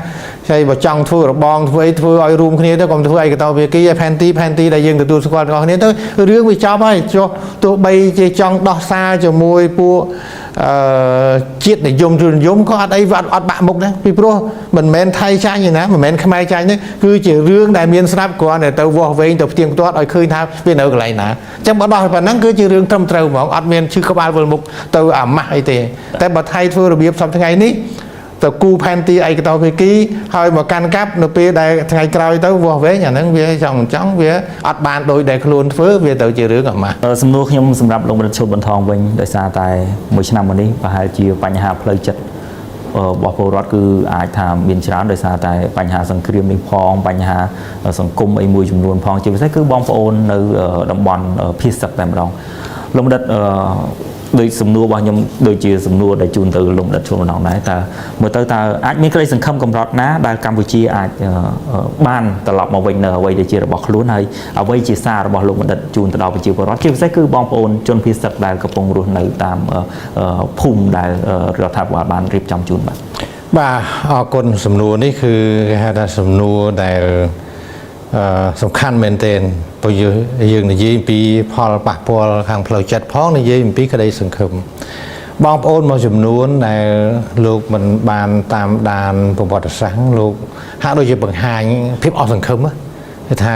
xây vào trong thưa rồi bong thưa oi room kia tôi còn thưa ai cái tao về kia panty đại dương từ tôi squad còn này tôi rương vì cho bay cho tôi bay chơi trong đo xa cho môi pua chiết để dùng có ở đây và ở bạn mục đấy vì pro mình men thay trái như thế mình men khai trái đấy cứ chỉ rương đại miền snap của này tao vô về tập tiền tôi ở khơi thao bên ở lại nè chắc bắt đầu và nắng cứ chỉ rương trăm trâu mà ở miền chưa có bao vừa mục tao ẩm mắc ấy thếแต่บัดไทยทั่วระเบียบสองทั้งไงนี้แต่กูแพนตีไอ้ก็ต้องไปกี้ให้มาการกับนปีได้ทั้งไงกลายตัววัวเว้ยอย่างนั้นเวียจังจังเวียอัดบานโดยได้คลุนเฟ้อเวียตัวเจริญออกมาสำนวนขยมสำหรับลงบรรทุกบรรทองเป็นโดยสารแต่มือชนะวันนี้ประหารจีปัญหาเพลิดจัดบอกโปรรถคืออาจทำบินช้าโดยสารแต่ปัญหาสังคมมีพองปัญหาสังคมไอ้มวยจำนวนพองจีบใช้คือบอมโอนในดำบอลพิษสักแต่เราลงบรรทุกโดยสำนวนบางยมโดยจีสำนวนได้จูนตือลงดัดชนหนองไหนแต่เมื่อตาอาจมีใครสังคมกำลังนะได้กัมพูชีอาจบ้านตลอดมาวันไว้ได้จีระบอกล้วนให้เอาไว้จีซาระบอกลงดัดจูนตลอดไปจีบรถจีบใช้คือบอมโอนจนพิษสักได้กระปงรุ่นในตามพุ่มได้เราทับว่าบ้านรีบจำจูนบ่าคนสำนวนนี่คือสำนวนได้สำคัญเมนเทนพอยืนในยี่ปีพอปากพอทางเพลย์จัดพ้องในยี่ปีก็ได้สังคมบางโอนมาจำนวนในลูกมันบานตามดานประวัติศาสตร์ลูกหาโดยเฉพาะหายพิบออกสังคมถ้า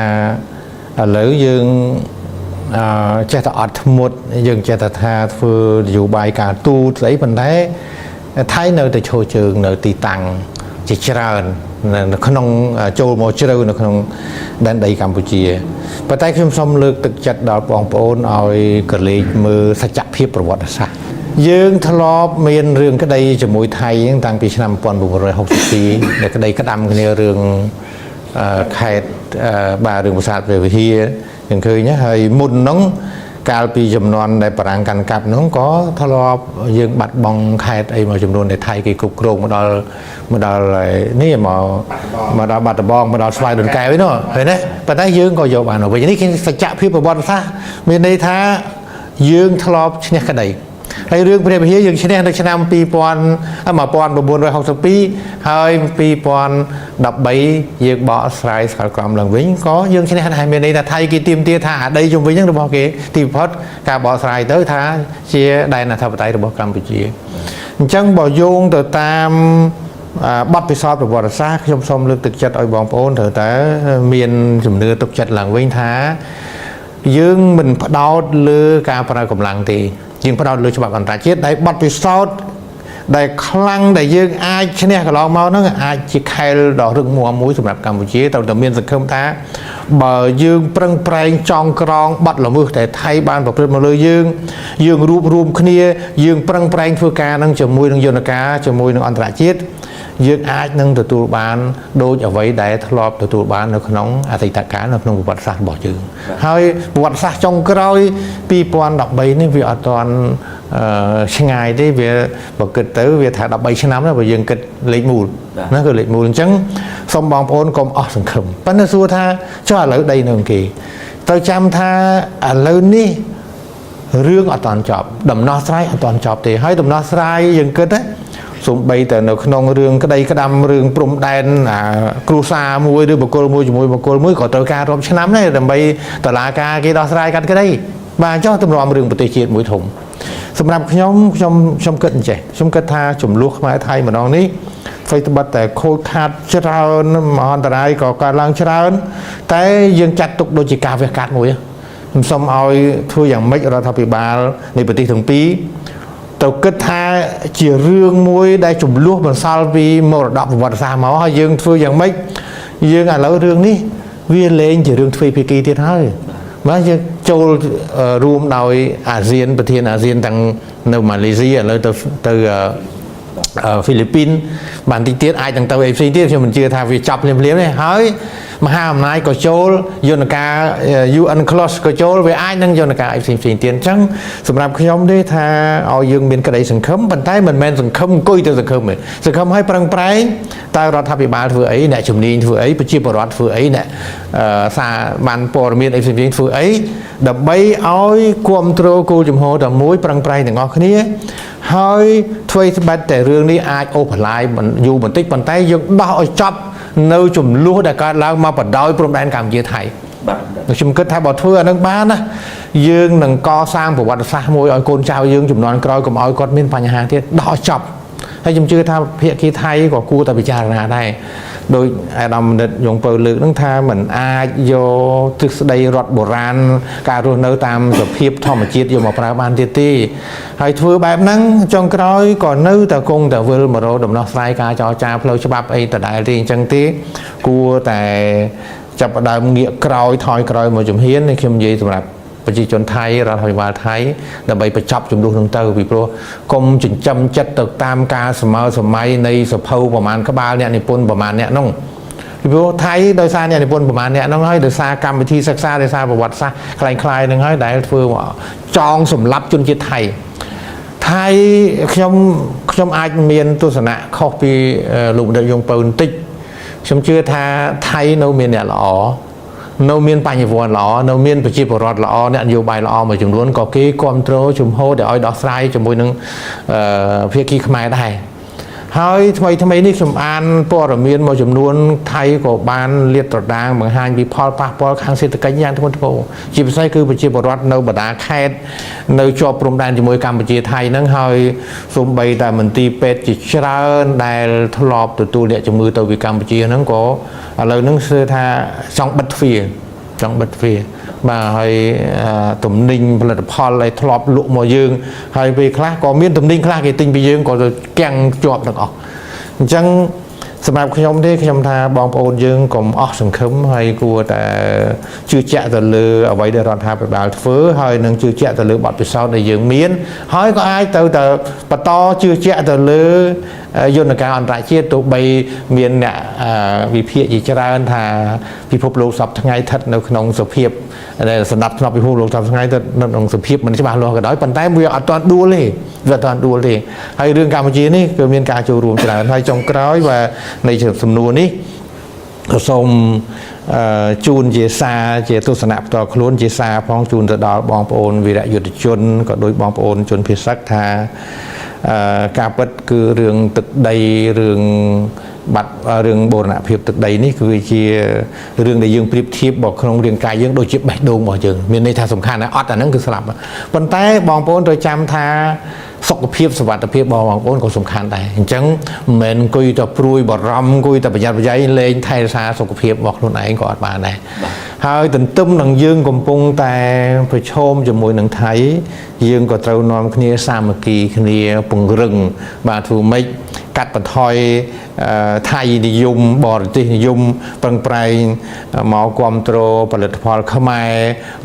หรือยังเจตอัดหมดยังเจตธาคืออยู่ใบการตูใส่ปันได้ไทยเนื้อแต่โชว์เชิงเนื้อตีตังจิตราขนมโจมอเจอร์ขนมดันใดกัมพูชีประเทศขึ้นสมเลือกตึกจัดดาวปองโอนเอากระเลมือสัจจะเพียบประวัติศาสตร์ยืงทะเลาะเมียนเรื่องก็ได้จมูกไทยตั้งปีนำปอนบุรี60 ปีแต่ก็ได้กระดำกันในเรื่องไข่บาเรื่องภาษาvềวิธีอย่างเคยเนี่ยให้มุนน้องการปีจำนวนในปรังกันกับน้องก็ทะเลาะยืงบัดบองไข่ไอ้มาจำนวนในไทยกี่กรุบกรงมาดอะไรนี่มาดบัดบองมาดสไลด์โดนแกไว้เนาะเห็นไหมปัจจัยยืงก็โยบานออกไปอย่างนี้คือสัจจะพิบวัติศาสตร์มีในท้ายืงทะเลาะชนิดกระไดในเรื่องประเทศเฮียยืงชนิดในชนะปีปอนมาปอนบน160 ปีให้ปีปอนดับใบยืงบ่อสไลด์สกัดกรามหลังวิ่งก็ยืงชนิดให้มีในไทยกี่ทีมเตี้ยท่าได้จงวิ่งยังระบบเกทีมพอดการบ่อสไลด์เตอร์ท่าเชียได้นาทับไตระบบกัมพูชีจังบ่อโยงต่อตามบัดไปสอบประวัติศาสตร์ชมเลือกตึกจัดอ้อยบองโอนเถอะแต่เมียนสมเนื้อตึกจัดหลังวิ่งท้ายืงมันพดาวเลือการประกำลังตียืงพดาวเลือฉบับอันตรายเช็ดได้บัดไปสอบได้คลั่งได้ยืงอายชนิดกับเราเมานั่งอายจิกไข่ดอกเรื่องมัวมุ้ยสำหรับกัมพูชีแต่เมียนสังคมท้าบ่ยืงเปร่งเปร่งจองกรองบัดหล่อมือแต่ไทยบ้านประพฤติมาเลยยืงรูปรวมគ្នាยืงเปร่งเปร่งเพื่อการนั่งจมูกนั่งโยนกาจมูกนั่งอันตรายเช็ด dương ai nâng từ tu bán đôi ở vậy để thọp từ tu bán nó nóng à thì tất cả nó không vật sát bỏ chừng hơi vật sát trong cái rồi pi quan đọc bấy nên việc toàn ngày đấy về và kịch tới về thả đọc bấy năm đó và dừng kịch lấy mù nó cứ lấy mù trắng xong bóng ôn còn ở sừng khẩm bắt nó xua tha cho lỡ đây nương kỳ tôi chăm tha lớn đi riêng ở toàn chọp đầm no sai ở toàn chọp thì hơi đầm no sai dừng kịch đấy xuống bây giờ nó không riêng cái đây cái đâm riêng prom đen cru sa mui đưa một cô mới có tờ ca trong năm này đầm bây tờ lá ca cái đó sai cái đây mà cho tụi nó riêng một tỷ chuyện mũi thủngสำหรับខ្ញុំគិតអញ្ចេះខ្ញុំគិតថាចំនួនខ្មែរថៃម្ដងនេះអ្វីត្បិតតែខូចខាតច្រើនមហន្តរាយក៏កើតឡើងច្រើនតែយើងចាត់ទុកដូចជាការវះកាត់មួយខ្ញុំសូមឲ្យធ្វើយ៉ាងម៉េចរដ្ឋាភិបាលនៃប្រទេសទាំងពីរទៅគិតថាជារឿងមួយដែលចំនួនបន្សល់ពីមរតកប្រវត្តិសាស្ត្រមកហើយយើងធ្វើយ៉ាងម៉េចយើងឥឡូវរឿងនេះវាលែងជារឿងទ្វេភាគីទៀតហើយmà châu room đòi ASEANประเทศ ASEAN ទាំងនៅ Malaysia ឥឡូវទៅ Philippines បានតិចទៀតអាចនឹងទៅ FC ទៀតខ្ញុំមិនជឿថាវាចាប់ភ្លាមៗទេហើយមហាអំណាចក៏ចូលយន្តការ UN Close ក៏ចូលវាអាចនឹងយន្តការ FC ទៀតអញ្ចឹងសម្រាប់ខ្ញុំទេថាឲ្យយើងមានក្តីសង្ឃឹមប៉ុន្តែមិនមែនសង្ឃឹមអង្គុយទៅសង្ឃឹមទេសង្ឃឹមឲ្យប្រឹងប្រែងតើរដ្ឋាភិបាលធ្វើអីអ្នកជំនាញធ្វើអីប្រជាពលរដ្ឋធ្វើអីអ្នកសារបានព័ត៌មាន FC ធ្វើអីដើម្បីឲ្យគ្រប់គ្រងគោលជំហរតែមួយប្រឹងប្រែងទាំងអស់គ្នាហើយធ្វើស្បិតតែរឿងនេះអាចអូសបន្លាយយូរបន្តិចប៉ុន្តែយើងដោះឲ្យចប់នៅចំនួនដែលកើតឡើងមកបដោយព្រំដែនកម្ពុជាថៃខ្ញុំគិតថាបើធ្វើអានឹងបានណាយើងនឹងកសាងប្រវត្តិសាស្ត្រមួយឲ្យកូនចៅយើងចំនួនក្រោយកុំឲ្យគាត់មានបញ្ហាទៀតដោះចប់ហើយខ្ញុំជឿថាភាគីថៃក៏គួរតែពិចារណាដែរដោយអាដាមបណ្ឌិតយងពៅលើកនឹងថាมันអាចយកទ្រឹស្ដីរដ្ឋបុរាណការរស់នៅតាមសភាពធម្មជាតិយកមកប្រើបានទៀតទេហើយធ្វើបែបហ្នឹងចុងក្រោយក៏នៅតែគង់តែវិលមករកដំណោះស្រាយការចរចាផ្លូវច្បាប់អីដដែលទេអញ្ចឹងទេគួរតែចាប់ផ្ដើមងាកក្រោយថយក្រោយមកជំហានខ្ញុំនិយាយសម្រាប់ប្រជាជនថៃរដ្ឋាភិបាលថៃដើម្បីបញ្ចប់ចំនួននឹងទៅពីព្រោះកុំចិញ្ចឹមចិត្តទៅតាមការសម័យនៃសភៅប្រមាណក្បាលអ្នកនិពន្ធប្រមាណអ្នកនោះពីព្រោះថៃដោយសារអ្នកនិពន្ធប្រមាណអ្នកនោះហើយដោយសារកម្មវិធីសិក្សាដោយសារប្រវត្តិសាស្ត្រคล้ายៗនឹងហើយដែលធ្វើចងសម្លាប់ជនជាតិថៃខ្ញុំអាចមានទស្សនៈខុសពីលោកបណ្ឌិតយងពៅបន្តិចខ្ញុំជឿថាថៃនៅមានអ្នកល្អនៅមានបញ្ញវន្តល្អនៅមានប្រជាពលរដ្ឋល្អអ្នកនយោបាយល្អមួយចំនួនក៏គេគ្រប់គ្រងជំហរđểឲ្យដោះស្រាយជាមួយនឹងភាគីខ្មែរដែរហើយថ្មីនេះខ្ញុំអានព័ត៌មានមួយចំនួនថៃក៏បានលាតត្រដាងបង្ហាញពីផលប៉ះពាល់ខាងសេដ្ឋកិច្ចយ៉ាងធ្ងន់ធ្ងរជាពិសេសគឺប្រជាពលរដ្ឋនៅបណ្ដាខេត្តនៅជាប់ព្រំដែនជាមួយកម្ពុជាថៃហ្នឹងហើយសូម្បីតែមន្ទីរពេទ្យជាច្រើនដែលធ្លាប់ទទួលអ្នកជំងឺទៅពីកម្ពុជាហ្នឹងក៏ឥឡូវហ្នឹងគឺថាចង់បិទទ្វារបាទហើយទំនិញផលិតផលឲ្យធ្លាប់លក់មកយើងហើយពេលខ្លះក៏មានទំនិញខ្លះគេទិញពីយើងក៏ទៅកាំងជាប់ទាំងអស់អញ្ចឹងសម្រាប់ខ្ញុំទេខ្ញុំថាបងប្អូនយើងកុំអស់សង្ឃឹមហើយគួរតែជឿជាក់ទៅលើអ្វីដែលរដ្ឋាភិបាលធ្វើហើយនឹងជឿជាក់ទៅលើបទពិសោធន៍ដែលយើងមានហើយក៏អាចទៅបន្តជឿជាក់ទៅលើយន្តការអន្តរជាតិទោះបីមានអ្នកវិភាគជាច្រើនថាពិភពលោកសពថ្ងៃស្ថិតនៅក្នុងសភាពដែលសម្រាប់ពិភពលោកសពថ្ងៃទៅនៅក្នុងសភាពមិនច្បាស់លាស់ក៏ដោយប៉ុន្តែវាអត់ទាន់ដួលទេហើយរឿងកម្ពុជានេះគឺមានការចូលរួមច្រើនហើយចុងក្រោយvàនៃសំណួរនេះក៏សូមជូនជាសារជាទស្សនៈផ្ទាល់ខ្លួនជាសារផងជូនទៅដល់បងប្អូនវីរយុទ្ធជនក៏ដោយបងប្អូនជនភេសកថាការពិតគឺរឿងទឹកដីរឿងបាត់រឿងបូរណភាពទឹកដីនេះគឺជារឿងដែលយើងប្រៀបធៀបមកក្នុងរាងកាយយើងដូចជាបេះដូងរបស់យើងមានន័យថាសំខាន់ណាស់អត់អាហ្នឹងគឺស្លាប់ប៉ុន្តែបងប្អូនត្រូវចាំថាសុខភាពសុវត្ថិភាពបងប្អូនក៏សំខាន់ដែរអញ្ចឹងមិនមែនអង្គុយតែព្រួយបារម្ភអង្គុយតែប្រយ័ត្នប្រយែងលេងថែរក្សាសុខភាពរបស់ខ្លួនឯងក៏អត់បានដែរហើយទន្ទឹមនឹងយើងកំពុងតែប្រឈមជាមួយនឹងថៃយើងក៏ត្រូវនាំគ្នាសាមគ្គីគ្នាពង្រឹងបាទធ្វើម៉េចកាត់បន្ថយថៃនិយមបរទេសនិយមប្រឹងប្រែងមកគ្រប់គ្រងផលិតផលខ្មែរ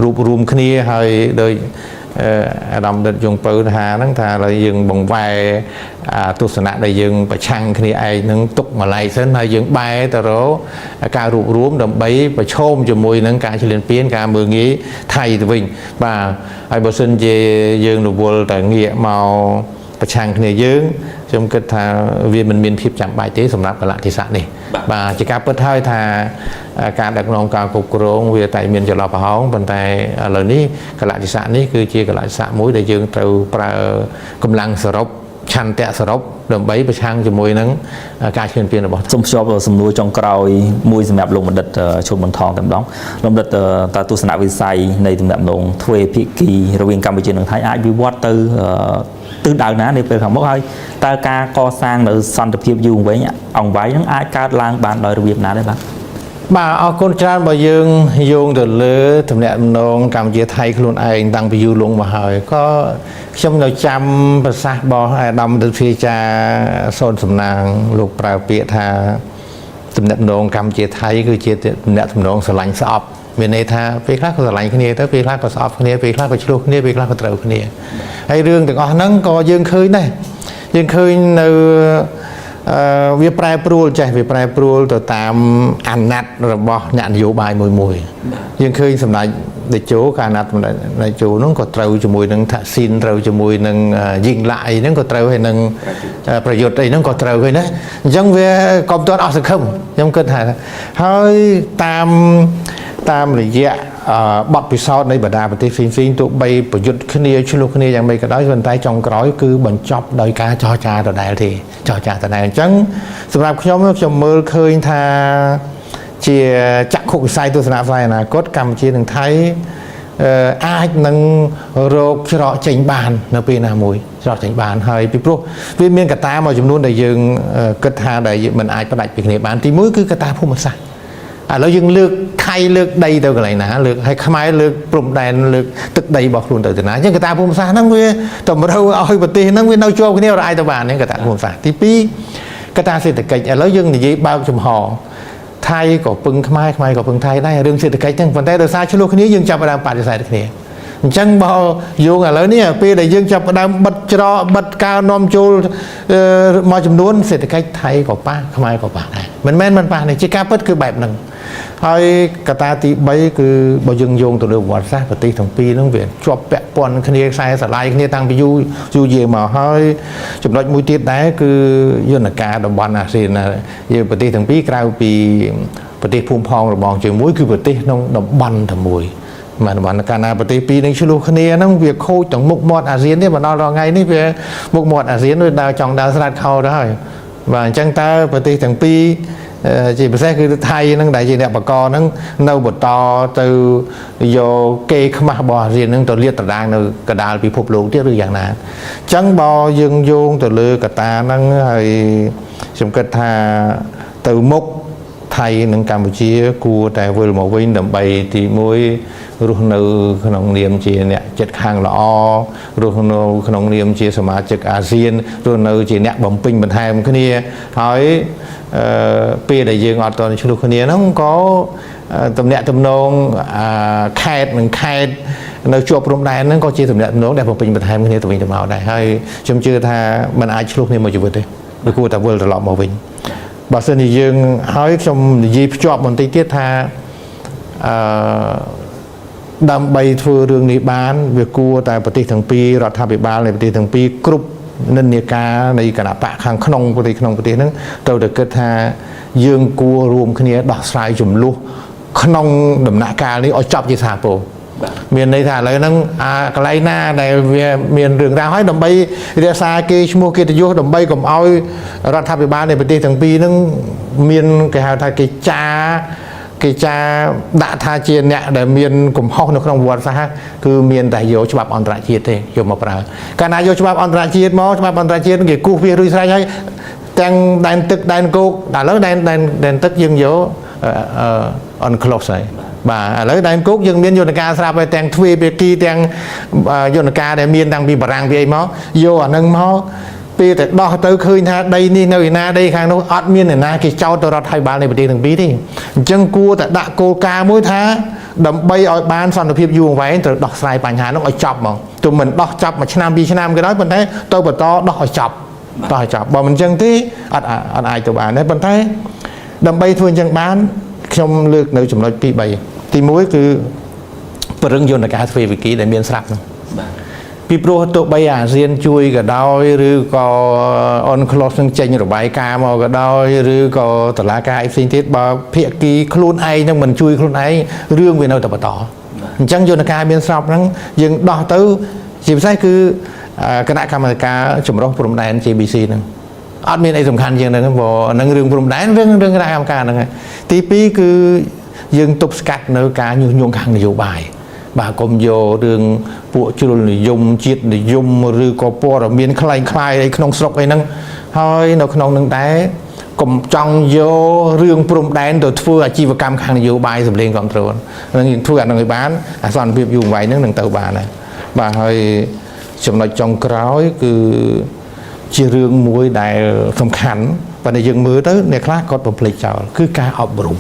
រួបរวมគ្នាហើយដោយអាដាមដិតយងពៅថាហ្នឹងថាយើងបង្វែរ ទស្សនៈដែលយើងប្រឆាំងគ្នាឯងនឹងទុកម្លាយសិនហើយយើងបែរទៅរកការរួបរวมដើម្បីប្រឈមជាមួយនឹងការឈ្លានពានការមើលងាយថៃទៅវិញបាទហើយបើសិនជាយើងរវល់តែងាកមកប្រឆាំងគ្នាយើងខ្ញុំគិតថាវាមិនមានភាពចាំបាច់ទេសម្រាប់កលៈទេសៈនេះបាទជាការពិតហើយថាការដឹកនាំការគ្រប់គ្រងវាតែមានចន្លោះប្រហោងប៉ុន្តែឥឡូវនេះកលៈទេសៈនេះគឺជាកលៈទេសៈមួយដែលយើងត្រូវប្រើកម្លាំងសរុបឆន្ទៈសរុបដើម្បីប្រឆាំងជាមួយនឹងការឈ្លានពានរបស់ សូមភ្ជាប់សំណួរចុងក្រោយមួយសម្រាប់លោកបណ្ឌិតឈុនប៊ុនថងតែម្ដងលោកបណ្ឌិតតើទស្សនវិស័យនៃទំនាក់ទំនងទ្វេភាគីរវាងកម្ពុជានិងថៃអាចវិវត្តទៅទិសដៅណានៅពេលខាងមុខហើយតើការកសាងនៅសន្តិភាពយូរវែងអង្វែងនឹងអាចកើតឡើងបានដោយរបៀបណាដែរបាទបាទអរគុណច្រើនបើយើងយោងទៅលើទំនាក់ទំនងកម្ពុជាថៃខ្លួនឯងតាំងពីយូរលង់មកហើយក៏ខ្ញុំនៅចាំប្រសាសន៍របស់អាដាមទិភាចាសូនសំណាងលោកប្រើពាក្យថាទំនាក់ទំនងកម្ពុជាថៃគឺជាទំនាក់ទំនងស្រឡាញ់ស្អប់មានន័យថាពេលខ្លះក៏ស្រឡាញ់គ្នាទៅពេលខ្លះក៏ស្អប់គ្នាពេលខ្លះក៏ឆ្លោះគ្នាពេលខ្លះក៏ត្រូវគ្នាហើយរឿងទាំងអស់ហ្នឹងក៏យើងឃើញដែរយើងឃើញនៅវាប្រែប្រួលចេះវាប្រែប្រួលទៅតាមអាណត្តិរបស់អ្នកនយោបាយមួយយើងឃើញសម្ដេចតេជោការអាណត្តិសម្ដេចតេជោហ្នឹងក៏ត្រូវជាមួយនឹងថាក់ស៊ីនត្រូវជាមួយនឹងយីងឡាក់អីហ្នឹងក៏ត្រូវហើយនឹងប្រយុទ្ធអីហ្នឹងក៏ត្រូវហើយណាអញ្ចឹងវាក៏មិនទាន់អស់សង្ឃឹមខ្ញុំគិតថាហើយតាមរយៈបទពិសោធន៍នៃបណ្ដាប្រទេសផ្សេងៗទោះបីប្រយុទ្ធគ្នាឆ្លោះគ្នាយ៉ាងម៉េចក៏ដោយប៉ុន្តែចុងក្រោយគឺបញ្ចប់ដោយការចរចាដដែលទេចរចាដដែលអញ្ចឹងសម្រាប់ខ្ញុំមើលឃើញថាជាចក្ខុវិស័យទស្សនវិស័យអនាគតកម្ពុជានិងថៃអាចនឹងរកច្រកចេញបាននៅពេលណាមួយច្រកចេញបានហើយពីព្រោះវាមានកត្តាមួយចំនួនដែលយើងគិតថាដែលមិនអាចផ្ដាច់ពីគ្នាបានទីមួយគឺកត្តាភូមិសាស្ត្រឥឡូវយើងលើកថៃលើកដីទៅកន្លែងណាលើកហើយខ្មែរលើកព្រំដែនលើកទឹកដីរបស់ខ្លួនទៅណាអញ្ចឹងកត្តាភូមិសាស្ត្រហ្នឹងវាតម្រូវឲ្យប្រទេសហ្នឹងវានៅជាប់គ្នារអាយទៅបានហ្នឹងកត្តាភូមិសាស្ត្រទី2កត្តាសេដ្ឋកិច្ចឥឡូវយើងនិយាយបើកចំហថៃក៏ពឹងខ្មែរក៏ពឹងថៃដែររឿងសេដ្ឋកិច្ចហ្នឹងប៉ុន្តែដោយសារឆ្លោះគ្នាយើងចាប់ផ្ដើមបដិសេធគ្នាអញ្ចឹងបើយោងឥឡូវនេះពេលដែលយើងចាប់ផ្ដើមបិទច្រកបិទការនាំចូលមួយចំនួនសេដ្ឋកិច្ចថៃក៏ប៉ះខ្មែរក៏ប៉ះដែរមិនមែនមិនប៉ះនេះជាការពិតគឺបែបហ្នឹងហើយកត្តាទី3គឺបើយើងយោងទៅលើប្រវត្តិសាស្ត្រប្រទេសទាំងពីរហ្នឹងវាជាប់ពាក់ព័ន្ធគ្នាខ្សែស្រឡាយគ្នាតាំងពីយូរយារមកហើយចំណុចមួយទៀតដែរគឺយន្តការតំបន់អាស៊ានយើងប្រទេសទាំងពីរក្រៅពីប្រទេសភូមិផងរបងជាមួយគឺប្រទេសក្នុងតំបន់តែមួយមកតំបន់កាលណាប្រទេសពីរនឹងឆ្លោះគ្នាហ្នឹងវាខូចទាំងមុខមាត់អាស៊ាននេះមកដល់ថ្ងៃនេះវាមុខមាត់អាស៊ានវាដើរចង់ដើរស្រាតខោទៅហើយបាទអញ្ចឹងតើប្រទេសទាំងពីរជាពិសេសគឺថៃហ្នឹងដែលជាអ្នកបកហ្នឹងនៅបន្តទៅយកគេខ្មាស់របស់អាស៊ានហ្នឹងទៅលាតត្រដាងនៅកណ្ដាលពិភពលោកទៀតឬយ៉ាងណាអញ្ចឹងបើយើងយោងទៅលើកត្តាហ្នឹងហើយខ្ញុំគិតថាទៅមុខថៃនិងកម្ពុជាគួរតែវិលមកវិញដើម្បីទី1រស់នៅក្នុងនាមជាអ្នកចិត្តខាងល្អរស់នៅក្នុងនាមជាសមាជិកអាស៊ានរស់នៅជាអ្នកបំពេញបន្ថែមគ្នាហើយពេលដែលយើងអត់តន់ឆ្លោះគ្នាហ្នឹងក៏ទំនាក់ទំនងខេត្តនិងខេត្តនៅជាប់ព្រំដែនហ្នឹងក៏ជាទំនាក់ទំនងដែលបំពេញបន្ថែមគ្នាទៅវិញទៅមកដែរហើយខ្ញុំជឿថាมันអាចឆ្លោះគ្នាមួយជីវិតទេវាគួរតែវិលត្រឡប់មកវិញបើសិនជាយើងហើយខ្ញុំនិយាយភ្ជាប់បន្តិចទៀតថាដើម្បីធ្វើរឿងនេះបានវាគួរតែប្រទេសទាំងពីររដ្ឋាភិបាលនៃប្រទេសទាំងពីរគ្រប់និន្នាការនៃគណៈបកខាងក្នុងប្រទេសហ្នឹងត្រូវតែគិតថាយើងគួររួមគ្នាដោះស្រាយចំនួនក្នុងដំណាក់កាលនេះឲ្យចប់ជាសាពរមានន័យថាឥឡូវហ្នឹងកន្លែងណាដែលវាមានរឿងរ៉ាវហើយដើម្បីរក្សាគេឈ្មោះកិត្តិយសដើម្បីកុំឲ្យរដ្ឋាភិបាលនៃប្រទេសទាំងពីរហ្នឹងមានគេហៅថាគេចាដាក់ថាជាអ្នកដែលមានកំហុសនៅក្នុងប្រវត្តិសាស្ត្រគឺមានតែយកច្បាប់អន្តរជាតិទេយកមកប្រើកាលណាយកច្បាប់អន្តរជាតិមកច្បាប់អន្តរជាតិគេគូសវារួចស្រេចហើយទាំងដែនទឹកដែនគោកឥឡូវដែនទឹកយើងយកunclose ហើយបាទឥឡូវដែនគោកយើងមានយន្តការស្រាប់ហើយទាំងទ្វេភាគីទាំងយន្តការដែលមានតាំងពីបារាំងពីអីមកយកអានឹងមកពេលតែដោះទៅឃើញថាដីនេះនៅឯណាដីខាងនោះអត់មានអ្នកណាគេចោទទៅរដ្ឋាភិបាលនៃប្រទេសទាំងពីរទេអញ្ចឹងគួរតែដាក់គោលការណ៍មួយថាដើម្បីឲ្យបានសន្តិភាពយូរអង្វែងត្រូវដោះស្រាយបញ្ហានោះឲ្យចប់ហ្មងទោះមិនដោះចប់មួយឆ្នាំពីរឆ្នាំក៏ដោយប៉ុន្តែទៅបន្តដោះឲ្យចប់ តោះចាប់បើមិនអញ្ចឹងទេអត់អាចទៅបានដែរប៉ុន្តែដើម្បីធ្វើអញ្ចឹងបានខ្ញុំលើកនៅចំណុច2 3ទី1គឺពង្រឹងយន្តការទ្វេភាគីដែលមានស្រាប់នោះពីព្រោះទោះបីអាស៊ានជួយក៏ដោយឬក៏អនក្លូសនឹងចេញរបាយការណ៍មកក៏ដោយឬក៏តឡាការផ្សេងទៀតបើភាគីខ្លួនឯងនឹងមិនជួយខ្លួនឯងរឿងវានៅតែបន្តអញ្ចឹងយន្តការមានស្រាប់ហ្នឹងយើងដោះទៅជាពិសេសគឺគណៈកម្មាធិការចម្រុះព្រំដែន JBC ហ្នឹងអត់មានអីសំខាន់ជាងហ្នឹងព្រោះហ្នឹងរឿងព្រំដែនរឿងគណៈកម្មការហ្នឹងហើយទី2គឺយើងទប់ស្កាត់នៅការញុះញង់ខាងនយោបាយបាទកុំយករឿងពួកជ្រុលនិយមជាតិនិយមឬក៏ព័ត៌មានคล้ายៗអីក្នុងស្រុកអីហ្នឹងហើយនៅក្នុងនឹងដែរកុំចង់យករឿងព្រំដែនទៅធ្វើអាជីវកម្មខាងនយោបាយសម្លេងគ្រប់គ្រងនឹងធ្វើអានឹងឲ្យបានអាសន្នភាពយូរអង្វែងហ្នឹងនឹងទៅបានដែរបាទហើយចំណុចចុងក្រោយគឺជារឿងមួយដែលសំខាន់ប៉ុន្តែយើងមើលទៅអ្នកខ្លះគាត់បំភ្លេចចោលគឺការអប់រំ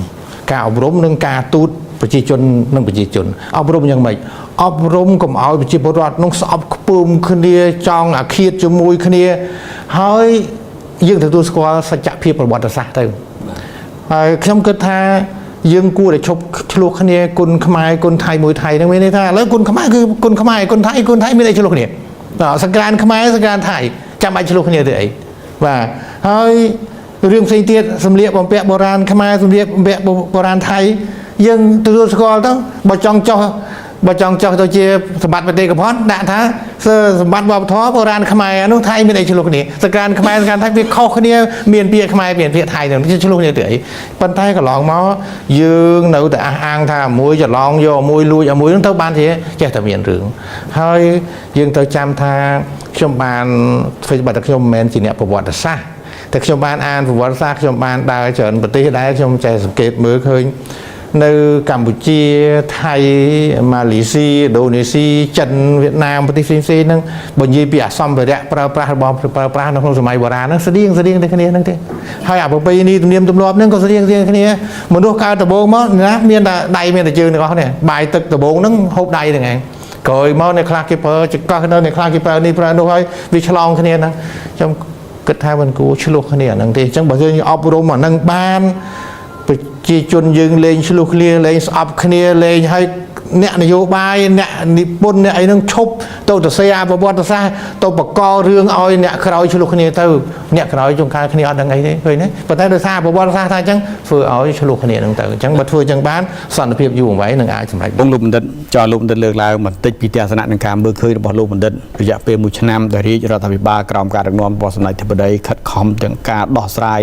និងការទូតប្រជាជននិងប្រជាជនអប់រំយ៉ាងម៉េចអប់រំកុំឲ្យប្រជាពលរដ្ឋនោះស្អប់ខ្ពើមគ្នាចង់អាឃាតជាមួយគ្នាហើយយើងទទួលស្គាល់សច្ចភាពប្រវត្តិសាស្ត្រទៅហើយខ្ញុំគិតថាយើងគួរតែឈប់ឆ្លោះគ្នាគុណខ្មែរគុណថៃមួយថៃហ្នឹងមានន័យថាឥឡូវគុណខ្មែរគឺគុណខ្មែរគុណថៃមានអីឆ្លោះគ្នាសង្គ្រាមខ្មែរសង្គ្រាមថៃចាំបាច់ឆ្លោះគ្នាទៅអីបាទហើយរឿងផ្សេងទៀតសម្លៀកបំពាក់បុរាណខ្មែរសម្លៀកបំពាក់បុរាណថៃយើងទទួលស្គាល់ទៅបើចង់ចោះទៅជាសម្បត្តិបេតិកភណ្ឌដាក់ថាសម្បត្តិវប្បធម៌បុរាណខ្មែរនោះថៃមានអីឆ្លោះគ្នាសង្គ្រាមខ្មែរសង្គ្រាមថៃវាខុសគ្នាមានពាក្យខ្មែរមានពាក្យថៃទៅឆ្លោះគ្នាទៅអីប៉ុន្តែកន្លងមកយើងនៅតែអះអាងថាមួយច្រឡងយកមួយលួចឲ្យមួយនោះទៅបានជាចេះតែមានរឿងហើយយើងទៅចាំថាខ្ញុំបានធ្វើបាត់តែខ្ញុំមិនមែនជាអ្នកប្រវត្តិសាស្ត្រតែខ្ញុំបានអានប្រវត្តិសាស្ត្រខ្ញុំបានដើរច្រើនប្រទេសដែរខ្ញុំចេះសង្កេតមើលឃើញនៅកម្ពុជាថៃម៉ាឡេស៊ីឥណ្ឌូនេស៊ីចិនវៀតណាមប្រទេសផ្សេងៗហ្នឹងបើនិយាយពីអសម្ភារៈប្រើប្រាស់របស់ប្រើប្រាស់នៅក្នុងសម័យបុរាណហ្នឹងស្តៀងតែគ្នាហ្នឹងទេហើយអាប្រពៃណីទំនៀមទម្លាប់ហ្នឹងក៏ស្តៀងគ្នាមនុស្សកើតដំបូងមកណាមានតែដៃមានតែជើងទាំងអស់នេះបាយទឹកដំបូងហ្នឹងហូបដៃហ្នឹងឯងក្រោយមកអ្នកខ្លះគេប្រើចង្កឹះនៅអ្នកខ្លះគេប្រើនេះប្រើនោះហើយវាឆ្លងគ្នាហ្នឹងខ្ញុំគិតថាមិនគួរឆ្លោះគ្នាហ្នឹងទេអញ្ចឹងបើយើងអប់រំអាហ្នឹងបានប្រជាជនយើងលេងឆ្លោះគ្នាលេងស្អប់គ្នាលេងឲ្យអ្នកនយោបាយអ្នកនិពន្ធអ្នកអីហ្នឹងឈប់ទៅសរសេរប្រវត្តិសាស្ត្រទៅបករឿងឲ្យអ្នកក្រោយឆ្លោះគ្នាទៅអ្នកក្រោយចុងក្រោយគ្នាអត់ដឹងអីទេឃើញទេប៉ុន្តែដោយសារប្រវត្តិសាស្ត្រថាអញ្ចឹងធ្វើឲ្យឆ្លោះគ្នាហ្នឹងទៅអញ្ចឹងបើធ្វើអញ្ចឹងបានសន្តិភាពយូរអង្វែងនឹងអាចសម្រេចលោកបណ្ឌិតលោកបណ្ឌិតលើកឡើងបន្តិចពីទស្សនៈនឹងការមើលឃើញរបស់លោកបណ្ឌិតរយៈពេល1ឆ្នាំដែលរាជរដ្ឋាភិបាលក្រោមការដឹកនាំរបស់សម្ដេចអធិបតីខិតខំទាំងការដោះស្រាយ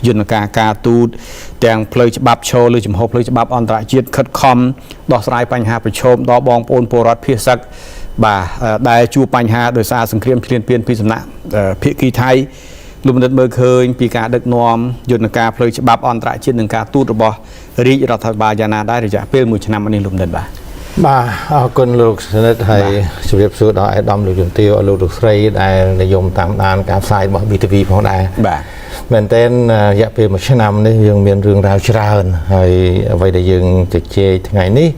យន្តការទូតទាំងផ្លូវច្បាប់ឈរលើចំហផ្លូវច្បាប់អន្តរជាតិខិតខំដោះស្រាយបញ្ហាប្រឈមដល់បងប្អូនពលរដ្ឋភាគសឹកបាទដែលជួបបញ្ហាដោយសារសង្គ្រាមឈ្លានពានពីសំណាក់ភាគីថៃលោកបណ្ឌិតមើលឃើញពីការដឹកនាំយន្តការផ្លូវច្បាប់អន្តរជាតិនិងការទូតរបស់រាជរដ្ឋាភិបាលយ៉ាងណាដែររយៈពេល1ឆ្នាំនេះលោកបណ្ឌិតបាទអរគុណលោកសនិទ្ធហើយជម្រាបសួរដល់អាយដាមលោកជំទាវលោកលោកស្រីដែលនិយមតាមដានការផ្សាយរបស់ BTV ផងដែរបាទមែនតើរយៈពេល1ឆ្នាំនេះយើងមានរឿងរ៉ាវច្រើនហើយអ្វីដែលយើងជជែកថ្ងៃនេះ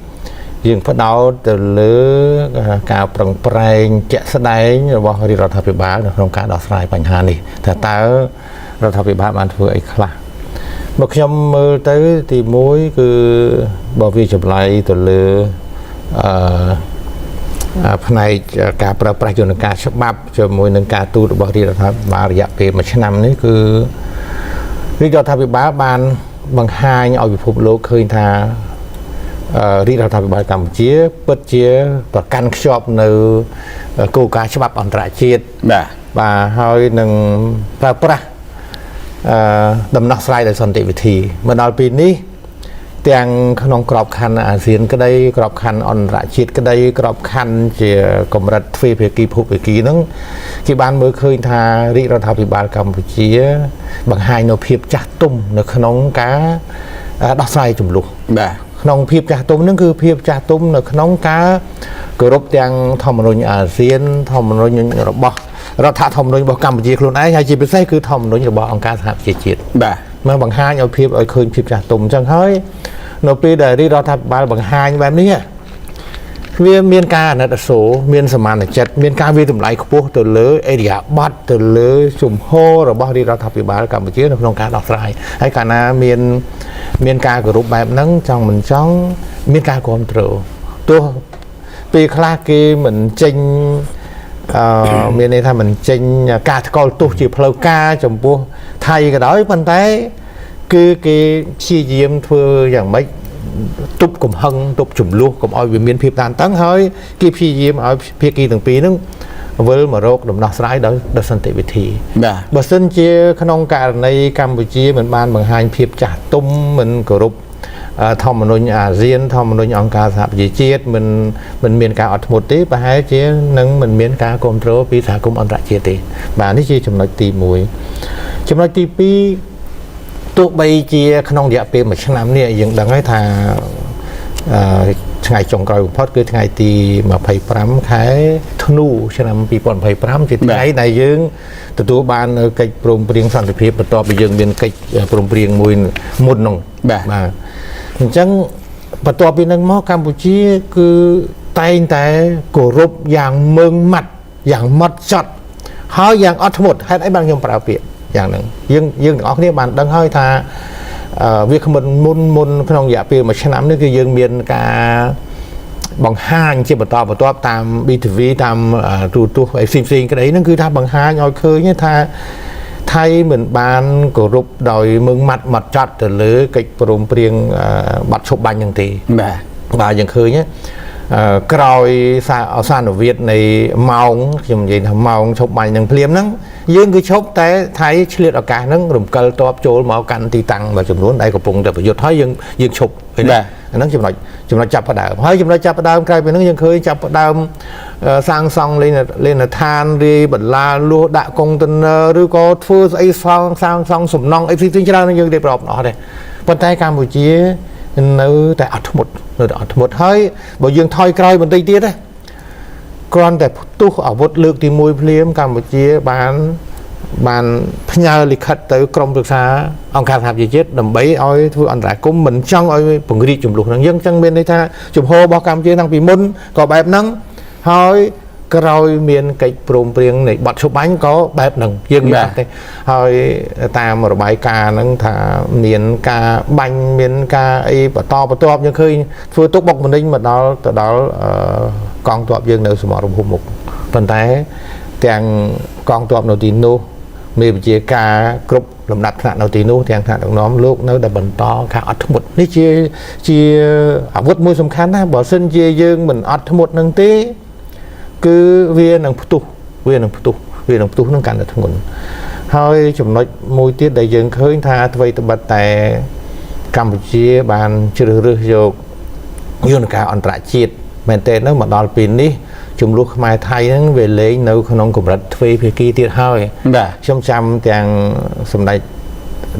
យើងផ្ដោតទៅលើការប្រឹងប្រែងជាក់ស្ដែងរបស់រាជរដ្ឋាភិបាលនៅក្នុងការដោះស្រាយបញ្ហានេះថាតើរដ្ឋាភិបាលបានធ្វើអីខ្លះបើខ្ញុំមើលទៅទី1គឺបើវាចម្លែកទៅលើផ្នែកការប្រើប្រាស់យន្តការច្បាប់ជាមួយនឹងការទូតរបស់រាជរដ្ឋាភិបាលរយៈពេល1ឆ្នាំនេះគឺរាជរដ្ឋាភិបាលបានបង្ហាញឲ្យពិភពលោកឃើញថារាជរដ្ឋាភិបាលកម្ពុជាពិតជាប្រកាន់ខ្ជាប់នៅគោលការណ៍ច្បាប់អន្តរជាតិបាទហើយនឹងប្រើប្រាស់ដំណោះស្រាយដោយសន្តិវិធីមកដល់ពេលនេះទាំងក្នុងក្របខ័ណ្ឌអាស៊ានក្តីក្របខ័ណ្ឌអន្តរជាតិក្តីក្របខ័ណ្ឌជាកម្រិតទ្វេភាគីភពភាគីហ្នឹងគេបានមើលឃើញថារាជរដ្ឋាភិបាលកម្ពុជាបង្ហាញនូវភាពចាស់ទុំនៅក្នុងការដោះស្រាយជម្លោះបាទក្នុងភាពចាស់ទុំហ្នឹងគឺភាពចាស់ទុំនៅក្នុងការគោរពទាំងធម្មនុញ្ញអាស៊ានធម្មនុញ្ញរបស់រដ្ឋធម្មនុញ្ញរបស់កម្ពុជាខ្លួនឯងហើយជាពិសេសគឺធម្មនុញ្ញរបស់អង្គការសហប្រជាជាតិបាទមកបង្ហាញឲ្យឃើញភាពចាស់ទុំអញ្ចឹងហើយនៅពេលដែលរាជរដ្ឋាភិបាលបង្ហាញបែបនេះ វាមានការអាណិតអាសូរមានសមានចិត្តមានការវិតម្លៃខ្ពស់ទៅលើអេរិយាប័ត្រទៅលើជំហររបស់រាជរដ្ឋាភិបាលកម្ពុជានៅក្នុងការដោះស្រាយហើយកាលណាមានការគោរពបែបហ្នឹងចង់មិនចង់មានការគ្រប់គ្រងទោះពេលខ្លះគេមិនចេញមានន័យថាមិនចេញការថ្កោលទោសជាផ្លូវការចំពោះថៃក៏ដោយប៉ុន្តែគឺគេព្យាយាមធ្វើយ៉ាងម៉េចទប់កំហឹងទប់ចំនួនកុំឲ្យវាមានភាពតានតឹងហើយគេព្យាយាមឲ្យភាគីទាំងពីរហ្នឹងវិលមករកដំណោះស្រាយដោយសន្តិវិធីបើសិនជាក្នុងករណីកម្ពុជាមិនបានបង្ហាញភាពចាស់ទុំមិនគោរពធម្មនុញ្ញអាស៊ានធម្មនុញ្ញអង្គការសហប្រជាជាតិមិនមានការអត់ធ្មត់ទេប្រហែលជានឹងមិនមានការគ្រប់គ្រងពីសហគមន៍អន្តរជាតិទេបាទនេះជាចំណុចទី1ចំណុចទី2ទោះបីជាក្នុងរយៈពេល1ឆ្នាំនេះយើងដឹងហើយថាថ្ងៃចុងក្រោយបំផុតគឺថ្ងៃទី25ខែធ្នូឆ្នាំ2025ជាថ្ងៃដែលយើងទទួលបានកិច្ចព្រមព្រៀងសន្តិភាពបន្ទាប់ពីយើងមានកិច្ចព្រមព្រៀងមួយមុននោះបាទអញ្ចឹងបន្ទាប់ពីនឹងមកកម្ពុជាគឺតែងតែគោរពយ៉ាងម៉ឺងម៉ាត់យ៉ាងម៉ត់ចត់ហើយយ៉ាងអត់ធ្មត់ហេតុអីបានខ្ញុំប្រើពាក្យយ៉ាងហ្នឹងយើងទាំងអស់គ្នាបានដឹងហើយថាវាគ្មិនមុនក្នុងរយៈពេល1ឆ្នាំនេះគឺយើងមានការបង្ហាញជាបន្តបន្ទាប់តាម BTV តាមទូរទស្សន៍ផ្សេងក្តីហ្នឹងគឺថាបង្ហាញឲ្យឃើញថាថៃមិនបានគោរពដោយម៉ឺងម៉ាត់ម៉ត់ចត់ទៅលើកិច្ចព្រមព្រៀងបាត់ឈប់បាញ់ហ្នឹងទេបាទយើងឃើញក្រោយអសានវិទ្យនៃម៉ោងខ្ញុំនិយាយថាម៉ោងឈប់បាញ់នឹងភ្លាមហ្នឹងយើងគឺឈប់តែថៃឆ្លៀតឱកាសហ្នឹងរំកិលតបចូលមកកាន់ទីតាំងមួយចំនួនដែលកំពុងតែប្រយុទ្ធហើយយើងឈប់ឃើញទេអាហ្នឹងចំណុចចាប់ផ្ដើមហើយចំណុចចាប់ផ្ដើមក្រោយពីហ្នឹងយើងឃើញចាប់ផ្ដើមសាងសង់លេនឋានរាយបន្លាលួសដាក់កុងតឺន័រឬក៏ធ្វើស្អីសាងសង់សំណង់អីផ្សេងច្រើនយើងរៀបរាប់អស់ដែរប៉ុន្តែកម្ពុជានៅតែអត់ធ្មត់ហើយបើយើងថយក្រោយបន្តិចទៀតណាគ្រាន់តែផ្ទុះអាវុធលើកទី1ភ្លាមកម្ពុជាបានផ្ញើលិខិតទៅក្រមប្រឹក្សាអង្គការសហប្រជាជាតិដើម្បីឲ្យធ្វើអន្តរាគមន៍មិនចង់ឲ្យពង្រីកចំនួនហ្នឹងចឹងមានន័យថាជំហររបស់កម្ពុជាតាំងពីមុនក៏បែបហ្នឹងហើយក្រោយមានកិច្ចព្រមព្រៀងនៃបទឈប់បាញ់ក៏បែបហ្នឹងយើងមានទេហើយតាមរបាយការណ៍ហ្នឹងថាមានការបាញ់មានការអីបន្តបន្ទាប់យើងឃើញធ្វើទុកបុកម្នេញមកដល់កងទ័ពយើងនៅសមរភូមិមុខប៉ុន្តែទាំងកងទ័ពនៅទីនោះមេបញ្ជាការគ្រប់លំដាប់ថ្នាក់នៅទីនោះទាំងថ្នាក់ដឹកនាំលោកនៅតែបន្តការអត់ធ្មត់នេះជាអាវុធមួយសំខាន់ណាបើសិនជាយើងមិនអត់ធ្មត់នឹងទេគឺវានឹងផ្ទុះនឹងកាន់តែធ្ងន់ហើយចំណុចមួយទៀតដែលយើងឃើញថាអ្វីត្បិតតែកម្ពុជាបានជ្រើសរើសយកយន្តការអន្តរជាតិមែនតើនៅមកដល់ពេលនេះចំនួនខ្មែរថៃហ្នឹងវាលែងនៅក្នុងកម្រិតទ្វេភាគីទៀតហើយខ្ញុំចាំទាំងសម្ដេច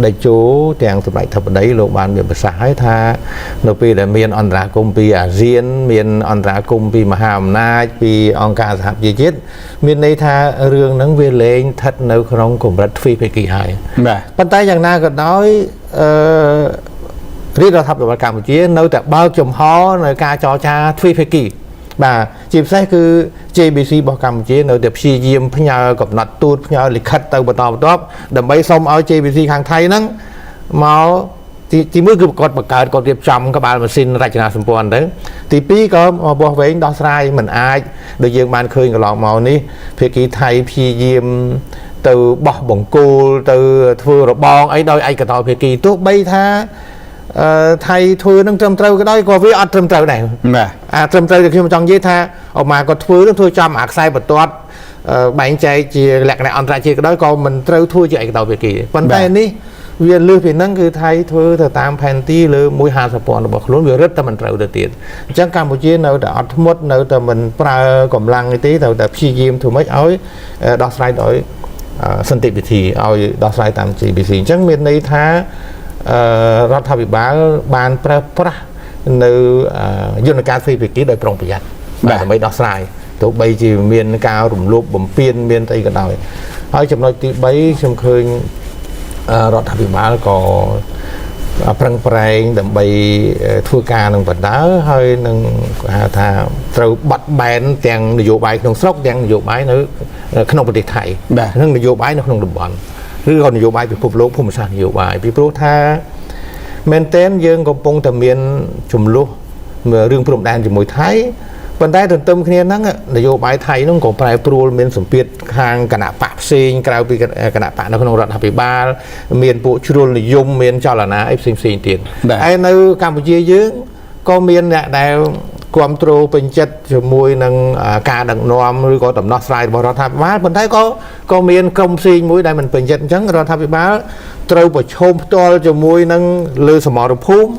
ដេជោទាំងសម្ដេចធិបតីលោកបានមានប្រសាសន៍ហើយថានៅពេលដែលមានអន្តរាគមន៍ពីអាស៊ានមានអន្តរាគមន៍ពីមហាអំណាចពីអង្គការសហប្រជាជាតិមានន័យថារឿងហ្នឹងវាលែងស្ថិតនៅក្នុងកម្រិតទ្វេភាគីហើយប៉ុន្តែយ៉ាងណាក៏ដោយរាជរដ្ឋាភិបាលកម្ពុជានៅតែបើកចំហនៅការចរចាទ្វេភាគីបាទជាពិសេសគឺ JBC របស់កម្ពុជានៅតែព្យាយាមផ្ញើកំណត់ទូតផ្ញើលិខិតទៅបន្តដើម្បីសុំឲ្យ JBC ខាងថៃហ្នឹងមកទី1គឺគាត់បង្កើតគាត់រៀបចំក្បាលម៉ាស៊ីនរចនាសម្ព័ន្ធទៅទី2ក៏បោះវែងដោះស្រាយមិនអាចដូចយើងបានឃើញកន្លងមកនេះភាគីថៃព្យាយាមទៅបោះបង្គោលទៅធ្វើរបងអីដោយឯកតោភាគីទោះបីថាថៃធ្វើនឹងត្រឹមត្រូវក៏ដោយក៏វាអត់ត្រឹមត្រូវដែរត្រឹមត្រូវដែលខ្ញុំចង់និយាយថាអមកគាត់ធ្វើនឹងធ្វើចំអាខ្សែបន្ទាត់បែងចែកជាលក្ខណៈអន្តរជាតិក៏ដោយក៏មិនត្រូវធ្វើជាឯកតោភាគីប៉ុន្តែនេះវាលើសពីហ្នឹងគឺថៃធ្វើទៅតាមផែនទីលើ150,000របស់ខ្លួនវារឹតតែមិនត្រូវទៅទៀតអញ្ចឹងកម្ពុជានៅតែអត់ធ្មត់នៅតែមិនប្រើកម្លាំងទេទៅតែព្យាយាមធ្វើម៉េចឲ្យដោះស្រាយដោយសន្តិវិធីឲ្យដោះស្រាយតាម JBC អញ្ចឹងមានន័យថារដ្ឋាភិបាលបានប្រើប្រាស់នៅយន្តការទ្វេភាគីដោយប្រុងប្រយ័ត្នដើម្បីដោះស្រាយទោះបីជាមានការរំលោភបំពានមានអីក៏ដោយហើយចំណុចទី3ខ្ញុំឃើញរដ្ឋាភិបាលក៏ ប្រឹងប្រែងដើម្បីធ្វើការនឹងបណ្ដាហើយនឹងហៅថាត្រូវបាត់បែនទាំងនយោបាយក្នុងស្រុកទាំងនយោបាយនៅក្នុងប្រទេសថៃនិងនយោបាយនៅក្នុងតំបន់ឬក៏នយោបាយពិភពលោកភូមិសាស្ត្រនយោបាយពីព្រោះថាមែនទែនយើងកំពុងតែមានចំនួនរឿងព្រំដែនជាមួយថៃប៉ុន្តែទន្ទឹមគ្នាហ្នឹងនយោបាយថៃហ្នឹងក៏ប្រែប្រួលមានសម្ពាធខាងគណៈបកផ្សេងក្រៅពីគណៈបកនៅក្នុងរដ្ឋាភិបាលមានពួកជ្រុលនិយមមានចលនាអីផ្សេងទៀតហើយនៅកម្ពុជាយើងក៏មានអ្នកដែលគ្រប់គ្រងពេញចិត្តជាមួយនឹងការដឹកនាំឬក៏ដំណោះស្រាយរបស់រដ្ឋាភិបាលប៉ុន្តែក៏មានក្រុមផ្សេងមួយដែលមិនពេញចិត្តអញ្ចឹងរដ្ឋាភិបាលត្រូវប្រឈមផ្ទាល់ជាមួយនឹងលើសមរភូមិ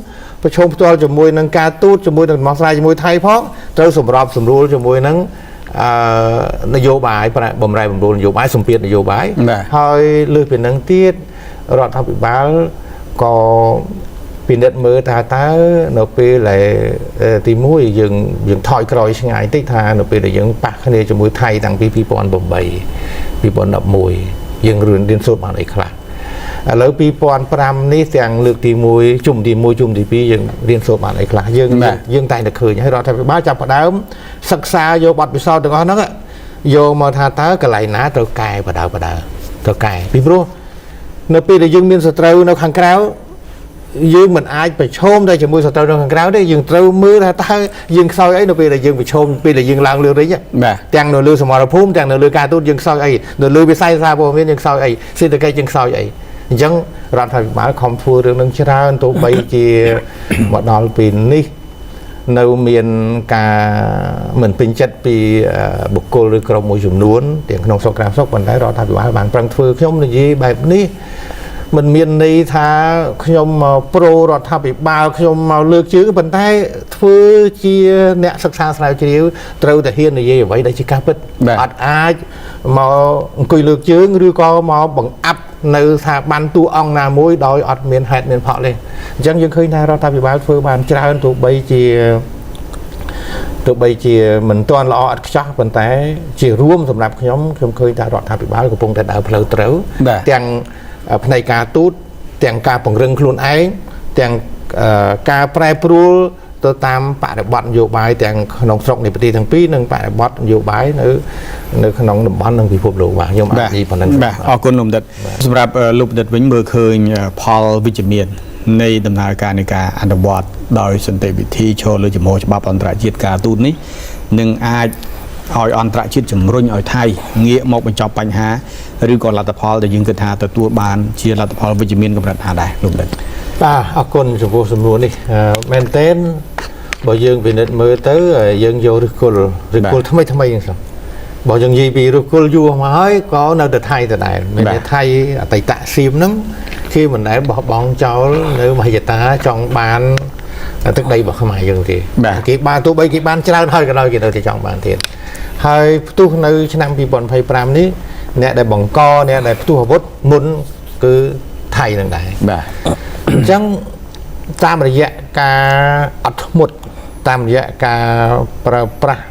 ប្រឈមផ្ទាល់ជាមួយនឹងការទូតជាមួយនឹងដំណោះស្រាយជាមួយថៃផងត្រូវសម្របសម្រួលជាមួយនឹងនយោបាយបំរែបំរួលនយោបាយសម្ពាធនយោបាយហើយលើសពីនឹងទៀតរដ្ឋាភិបាលក៏ពិនិត្យមើលថាតើនៅពេលដែលទី1យើងថយក្រោយឆ្ងាយតិចថានៅពេលដែលយើងប៉ះគ្នាជាមួយថៃតាំងពី2008 2011យើងរៀនសូត្របានអីខ្លះឥឡូវ2005នេះទាំងលើកទី1ជុំទី1ជុំទី2យើងរៀនសូត្របានអីខ្លះយើងតែងតែឃើញហើយរដ្ឋាភិបាលចាប់ផ្ដើមសិក្សាយកបទពិសោធន៍ទាំងអស់ហ្នឹងយកមកថាតើកន្លែងណាត្រូវកែបដៅត្រូវកែពីព្រោះនៅពេលដែលយើងមានសត្រូវនៅខាងក្រៅយើងមិនអាចប្រឈមតែជាមួយសត្រូវនៅខាងក្រៅទេយើងត្រូវមើលថាតើយើងខ្សោយអីនៅពេលដែលយើងប្រឈមពេលដែលយើងឡើងលើរិចទាំងនៅលើសមរភូមិទាំងនៅលើការទូតយើងខ្សោយអីនៅលើវិស័យសារព័ត៌មានយើងខ្សោយអីសេដ្ឋកិច្ចយើងខ្សោយអីអញ្ចឹងរដ្ឋាភិបាលខំធ្វើរឿងនឹងច្រើនទោះបីជាមកដល់ពេលនេះនៅមានការមិនពេញចិត្តពីបុគ្គលឬក្រុមមួយចំនួនទាំងក្នុងស្រុកក្រៅស្រុកប៉ុន្តែរដ្ឋាភិបាលបានប្រឹងធ្វើខ្ញុំនិយាយបែបនេះមិនមានន័យថាខ្ញុំមកប្រូរដ្ឋាភិបាលខ្ញុំមកលើកជើងប៉ុន្តែធ្វើជាអ្នកសិក្សាស្រាវជ្រាវត្រូវតែហ៊ាននិយាយអ្វីដែលជាការពិតអត់អាចមកអង្គុយលើកជើងឬក៏មកបង្អាប់នៅស្ថាប័នតួអង្គណាមួយដោយអត់មានហេតុមានផលទេអញ្ចឹងយើងឃើញថារដ្ឋាភិបាលធ្វើបានច្រើនទោះបីជាមិនទាន់ល្អឥតខ្ចោះប៉ុន្តែជារួមសម្រាប់ខ្ញុំឃើញថារដ្ឋាភិបាលកំពុងតែដើរផ្លូវត្រូវទាំងផ្នែកការទូតទាំងការពង្រឹងខ្លួនឯងទាំងការប្រែប្រួលទៅតាមបរិបទនយោបាយទាំងក្នុងស្រុកនៃប្រទេសទាំងពីរនិងបរិបទនយោបាយនៅក្នុងតំបន់និងពិភពលោកបាទខ្ញុំអាចនិយាយប៉ុណ្ណឹងបាទអរគុណលោកបណ្ឌិតសម្រាប់លោកបណ្ឌិតវិញមើលឃើញផលវិជ្ជមាននៃដំណើរការនៃការអនុវត្តដោយសន្តិវិធីឈរលើជំហរច្បាប់អន្តរជាតិការទូតនេះនឹងអាចឲ្យអន្តរជាតិជំរុញឲ្យថៃងាកមកបញ្ចប់បញ្ហាឬក៏លទ្ធផលដែលយើងគិតថាទទួលបានជាលទ្ធផលវិជ្ជមានកម្រិតណាដែរលោកបណ្ឌិតបាទអរគុណចំពោះសំណួរនេះមែនទែនបើយើងពិនិត្យមើលទៅយើងយកឫសគល់ថ្មីហ្នឹងបើយើងនិយាយពីឫសគល់យូរមកហើយក៏នៅតែថៃដដែលមានថៃអតីតសៀមហ្នឹងគេមិនដែលបោះបង់ចោលនៅមហិច្ឆតាចង់បានទឹកដីរបស់ខ្មែរយើងទេគេបានទោះបីគេបានច្រើនហើយក៏ដោយគេនៅតែចង់បានទៀតហើយផ្ទុះនៅឆ្នាំ2025នេះអ្នកដែលបង្កអ្នកដែលផ្ទុះអាវុធមុនគឺថៃនឹងដែរបាទអញ្ចឹងតាមរយៈការអត់ធ្មត់តាមរយៈការប្រើប្រាស់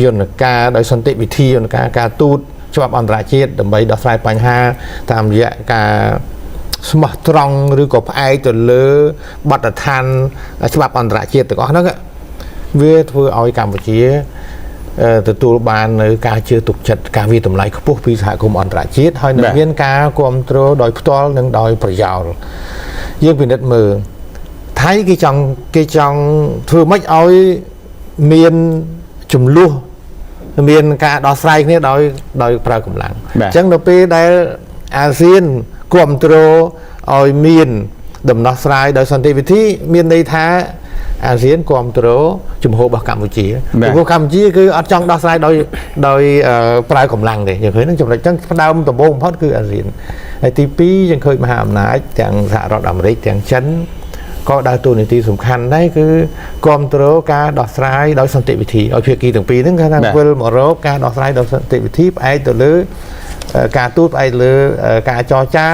យន្តការដោយសន្តិវិធីយន្តការទូតច្បាប់អន្តរជាតិដើម្បីដោះស្រាយបញ្ហាតាមរយៈការស្មោះត្រង់ឬក៏ផ្អែកទៅលើបទដ្ឋានច្បាប់អន្តរជាតិទាំងអស់ហ្នឹងវាធ្វើឲ្យកម្ពុជាទទួលបាននៅការជឿទុកចិត្តការវិតម្លៃខ្ពស់ពីសហគមន៍អន្តរជាតិហើយនឹងមានការគ្រប់គ្រងដោយផ្ទាល់និងដោយប្រយោលយើងពិនិត្យមើលថៃគេចង់ធ្វើម៉េចឲ្យមានចំនួនមានការដោះស្រាយគ្នាដោយប្រើកម្លាំងអញ្ចឹងនៅពេលដែលអាស៊ានគ្រប់គ្រងឲ្យមានដំណោះស្រាយដោយសន្តិវិធីមានន័យថាអាស៊ានគ្រប់គ្រងជំហររបស់កម្ពុជាព្រោះកម្ពុជាគឺអត់ចង់ដោះស្រាយដោយប្រើកម្លាំងទេយើងឃើញហ្នឹងចំណុចហ្នឹងផ្ដើមដំបូងបំផុតគឺអាស៊ានហើយទី2យើងឃើញមហាអំណាចទាំងសហរដ្ឋអាមេរិកទាំងចិនក៏ដើរតួនាទីសំខាន់ដែរគឺគ្រប់គ្រងការដោះស្រាយដោយសន្តិវិធីឲ្យភាគីទាំងពីរហ្នឹងគេថាវិលមករកការដោះស្រាយដោយសន្តិវិធីផ្អែកទៅលើការទូតផ្អែកលើការចរចា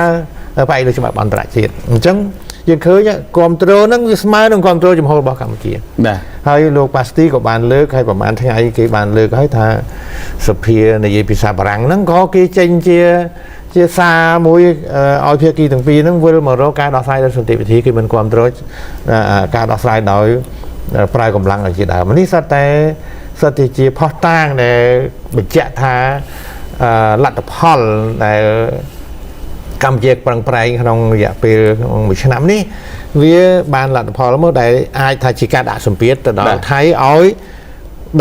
ផ្អែកលើច្បាប់អន្តរជាតិអញ្ចឹងយើងឃើញគ្រប់គ្រងហ្នឹងវាស្មើនឹងគ្រប់គ្រងចំហរបស់កម្ពុជាបាទហើយលោកប៉ាស្ទីក៏បានលើកហើយប្រហែលថ្ងៃគេបានលើកហើយថាសភានិយាយភាសាបារាំងហ្នឹងក៏គេចេញ ជាសារមួយឲ្យភាគីទាំងពីរហ្នឹងវិលមករកការដោះស្រាយដោយសន្តិវិធីគឺមិនគ្រប់គ្រងការដោះស្រាយដោយប្រើកម្លាំងឲ្យជាដើមនេះសិតតែជាផុសតាងដែលបញ្ជាក់ថាលទ្ធផលដែលកម្ពុជាប្រឹងប្រែងក្នុងរយៈពេលមួយឆ្នាំនេះវាបានលទ្ធផលមកដែលអាចថាជាការដាក់សម្ពាធទៅដល់ថៃឲ្យ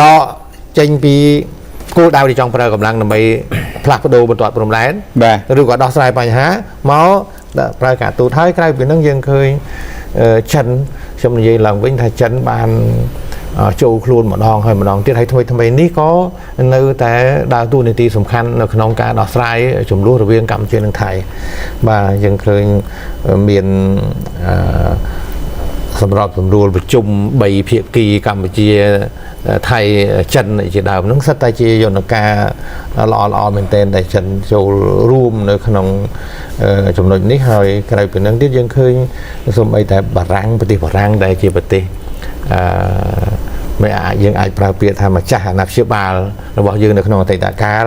ដកចេញពីគោលដៅដែលចង់ប្រើកម្លាំងដើម្បីផ្លាស់ប្ដូរបន្ទាត់ព្រំដែនឬក៏ដោះស្រាយបញ្ហាមកប្រើការទូតហើយក្រៅពីហ្នឹងយើងឃើញចិនខ្ញុំនិយាយឡើងវិញថាចិនបានចូលខ្លួនម្ដងហើយម្ដងទៀតហើយថ្មីនេះក៏នៅតែដើរតួនាទីសំខាន់នៅក្នុងការដោះស្រាយចំនួនរវាងកម្ពុជានិងថៃបាទយើងឃើញមានសម្រាប់សម្រួលប្រជុំ3ភាគីកម្ពុជាថៃចិនជាដើមហ្នឹងសិតតែជាយន្តការល្អមែនទែនដែលចិនចូលរួមនៅក្នុងចំណុចនេះហើយក្រៅពីហ្នឹងទៀតយើងឃើញសូម្បីតែបារាំងប្រទេសបារាំងដែលជាប្រទេសមិនអាចយើងអាចប្រើពាក្យថាម្ចាស់អាណាព្យាបាលរបស់យើងនៅក្នុងអតីតកាល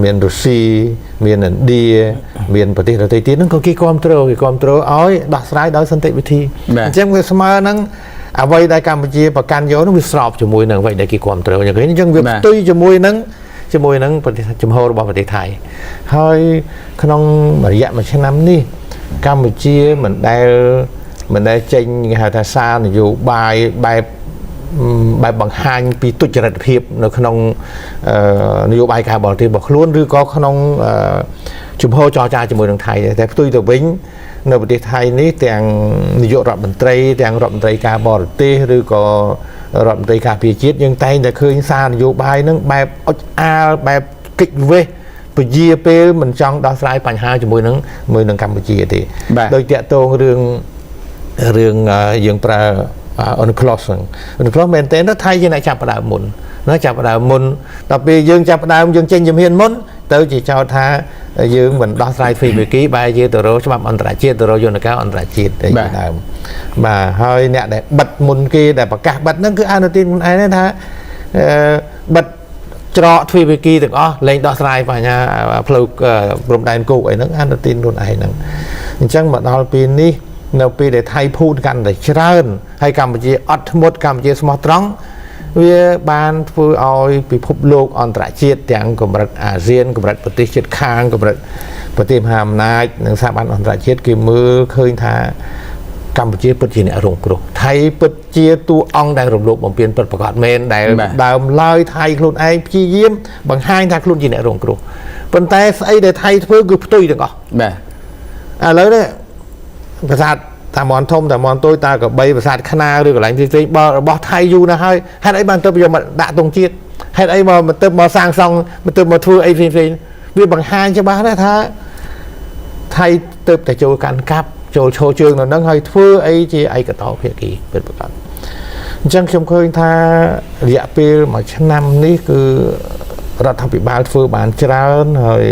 មានរុស្ស៊ីមានឥណ្ឌាមានប្រទេសដទៃទៀតហ្នឹងក៏គេគ្រប់គ្រងឲ្យដោះស្រាយដោយសន្តិវិធីអញ្ចឹងវាស្មើនឹងអ្វីដែលកម្ពុជាប្រកាន់យកនោះវាស្របជាមួយនឹងអ្វីដែលគេគ្រប់គ្រងយ៉ាងនេះអញ្ចឹងវាផ្ទុយជាមួយនឹងប្រទេសចំហរបស់ប្រទេសថៃហើយក្នុងរយៈមួយឆ្នាំនេះកម្ពុជាមិនដែលចេញគេហៅថាសារនយោបាយបែបបង្ហាញពីទុច្ចរិតភាពនៅក្នុងនយោបាយការបរទេសរបស់ខ្លួនឬក៏ក្នុងជំហរចរចាជាមួយនឹងថៃតែផ្ទុយទៅវិញនៅប្រទេសថៃនេះទាំងនាយករដ្ឋមន្ត្រីទាំងរដ្ឋមន្ត្រីការបរទេសឬក៏រដ្ឋមន្ត្រីការពារជាតិយើងតែងតែឃើញសារនយោបាយនឹងបែបអុចអាលបែបកិច្ចវេះពជាពេលមិនចង់ដោះស្រាយបញ្ហាជាមួយនឹងកម្ពុជាទេដោយតាក់ទងរឿងយើងប្រើUNCLOS មែនតើថៃជាអ្នកចាប់ផ្ដើមមុនដល់ពេលយើងចាប់ផ្ដើមយើងចេញជំហានមុនទៅជាចោទថាយើងមិនដោះស្រាយទ្វេភាគីបែរជាទៅរកច្បាប់អន្តរជាតិទៅរកយន្តការអន្តរជាតិតែដើមបាទហើយអ្នកដែលបិទមុនគេដែលប្រកាសបិទហ្នឹងគឺអនុទានខ្លួនឯងថាបិទច្រកទ្វេភាគីទាំងអស់លែងដោះស្រាយបញ្ហាផ្លូវព្រំដែនគោកអីហ្នឹងអនុទានខ្លួនឯងហ្នឹងអញ្ចឹងមកដល់ពេលនេះនៅពេលដែលថៃភូតកាន់តែច្រើនហើយកម្ពុជាអត់ធ្មត់កម្ពុជាស្មោះត្រង់វាបានធ្វើឲ្យពិភពលោកអន្តរជាតិទាំងកម្រិតអាស៊ានកម្រិតប្រទេសជិតខាងកម្រិតប្រទេសមហាអំណាចនិងសហបានអន្តរជាតិគេមើលឃើញថាកម្ពុជាពិតជាអ្នករងគ្រោះថៃពិតជាតួអង្គដែលរំលោភបំពានពិតប្រាកដមែនដែលដើមឡើយថៃខ្លួនឯងព្យាយាមបង្ហាញថាខ្លួនជាអ្នករងគ្រោះប៉ុន្តែស្អីដែលថៃធ្វើគឺផ្ទុយទាំងអស់បាទឥឡូវនេះប្រាសាទតាមន់ធំតាមន់តូចតាកបីប្រាសាទខ្នាឬកន្លែងផ្សេងៗរបស់ថៃយូរណាស់ហើយហេតុអីបានទៅយកមកដាក់ទង់ជាតិហេតុអីមកសាងសង់មកធ្វើអីផ្សេងវាបង្ហាញច្បាស់ណាស់ថាថៃទៅតែចូលកាន់កាប់ចូលឈរជើងនៅហ្នឹងហើយធ្វើអីជាឯកតោភាគីពិតប្រាកដអញ្ចឹងខ្ញុំឃើញថារយៈពេលមួយឆ្នាំនេះគឺរដ្ឋាភិបាលធ្វើបានច្រើនហើយ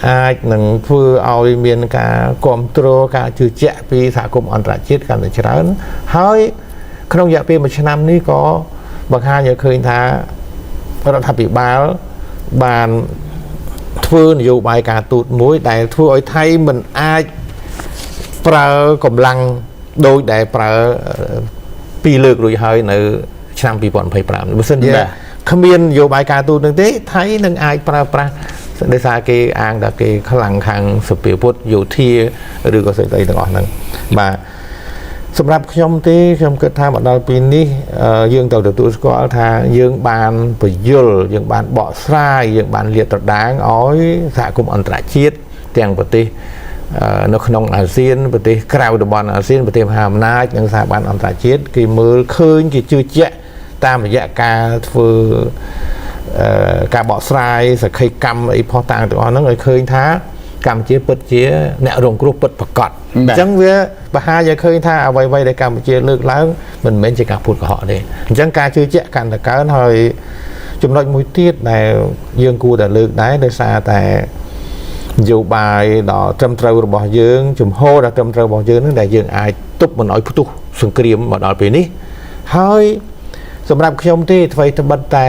អាចនឹងធ្វើឲ្យមានការគ្រប់គ្រងការជឿជាក់ពីសហគមន៍អន្តរជាតិកាន់តែច្រើនហើយក្នុងរយៈពេលមួយឆ្នាំនេះក៏បង្ហាញឲ្យឃើញថារដ្ឋាភិបាលបានធ្វើនយោបាយការទូតមួយដែលធ្វើឲ្យថៃមិនអាចប្រើកម្លាំងដោយដែលប្រើ2លើករួចហើយនៅឆ្នាំ2025បើមិនជាគ្មាននយោបាយការទូតនឹងទេថៃនឹងអាចប្រើប្រាស់ដោយសារគេអាងថាគេខ្លាំងខាងសពាពុទ្ធយោធាឬក៏ស្អីទាំងអស់ហ្នឹងបាទសម្រាប់ខ្ញុំទេខ្ញុំគិតថាមកដល់ពេលនេះយើងត្រូវទទួលស្គាល់ថាយើងបានពយល់យើងបានបកស្រាយយើងបានលាតត្រដាងឲ្យសហគមន៍អន្តរជាតិទាំងប្រទេសនៅក្នុងអាស៊ានប្រទេសក្រៅតំបន់អាស៊ានប្រទេសមហាអំណាចនិងសហបានអន្តរជាតិគេមើលឃើញគេជឿជាក់តាមរយៈការធ្វើការបកស្រាយសក្ខីកម្មអីផុសតាងទាំងអស់ហ្នឹងឲ្យឃើញថាកម្ពុជាពិតជាអ្នករងគ្រោះពិតប្រាកដអញ្ចឹងវាបង្ហាញឲ្យឃើញថាអ្វីៗដែលកម្ពុជាលើកឡើងមិនមែនជាការพูดកុហកទេអញ្ចឹងការជឿជាក់កាន់តែកើនហើយចំណុចមួយទៀតដែលយើងគួរតែលើកដែរដោយសារតែនយោបាយដ៏ត្រឹមត្រូវរបស់យើងជំហរដ៏ត្រឹមត្រូវរបស់យើងនឹងដែលយើងអាចទប់មិនឲ្យផ្ទុះសង្គ្រាមមកដល់ពេលនេះហើយសម្រាប់ខ្ញុំទេអ្វីត្បិតតែ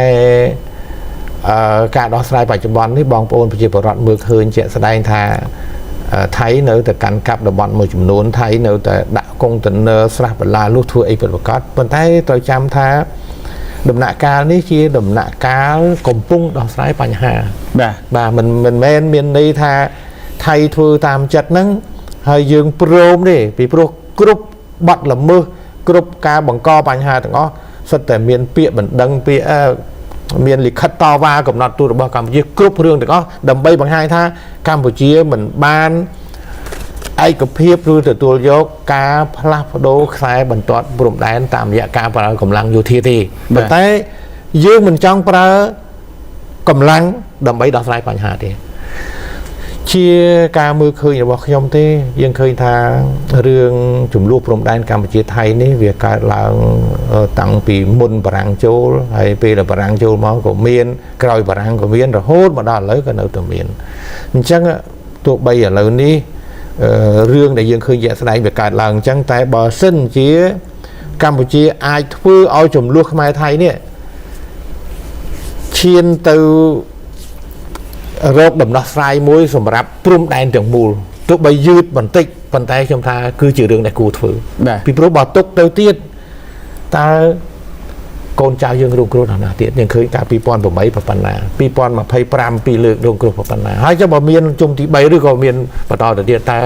ការដោះស្រាយបច្ចុប្បន្ននេះបងប្អូនប្រជាពលរដ្ឋមើលឃើញជាក់ស្ដែងថាថៃនៅតែកាន់កាប់តំបន់មួយចំនួនថៃនៅតែដាក់កុងតឺន័រស្រះបន្លាលនោះធ្វើអីពិតប្រាកដប៉ុន្តែត្រូវចាំថាដំណាក់កាលនេះជាដំណាក់កាលកំពុងដោះស្រាយបញ្ហាបាទមិនមែនមានន័យថាថៃធ្វើតាមចិត្តហ្នឹងហើយយើងព្រមទេពីព្រោះគ្រប់បាត់ល្មើសគ្រប់ការបង្កបញ្ហាទាំងអស់សុទ្ធតែមានពាក្យបណ្ដឹងពាក្យមានលិខិតតវ៉ាកំណត់ទោសរបស់កម្ពុជាគ្រប់រឿងទាំងអស់ដើម្បីបង្ហាញថាកម្ពុជាមិនបានឯកភាពឬទទួលយកការផ្លាស់ប្ដូរខ្សែបន្ទាត់ព្រំដែនតាមរយៈការប្រើកម្លាំងយោធាទេប៉ុន្តែយើងមិនចង់ប្រើកម្លាំងដើម្បីដោះស្រាយបញ្ហាទេជាការមើលឃើញរបស់ខ្ញុំទេយើងឃើញថារឿងចំនួនព្រំដែនកម្ពុជាថៃនេះវាកើតឡើងតាំងពីមុនបារាំងចូលហើយពេលបារាំងចូលមកក៏មានក្រោយបារាំងក៏មានរហូតមកដល់ឥឡូវក៏នៅតែមានអញ្ចឹងទោះបីឥឡូវនេះរឿងដែលយើងឃើញជាក់ស្ដែងវាកើតឡើងអញ្ចឹងតែបើសិនជាកម្ពុជាអាចធ្វើឲ្យចំនួនខ្មែរថៃនេះឈានទៅរកដំណោះស្រាយមួយសម្រាប់ព្រំដែនទាំងមូលទោះបីយឺតបន្តិចប៉ុន្តែខ្ញុំថាគឺជារឿងដែលគួរធ្វើពីព្រោះបើទុកទៅទៀតតើកូនចៅយើងរងគ្រោះដល់ណាទៀតយើងឃើញកាល2008ប៉ុណ្ណា2025ពីរលើករងគ្រោះប៉ុណ្ណាហើយចុះបើមានជុំទី3ឬក៏មានបន្តទៅទៀតតើ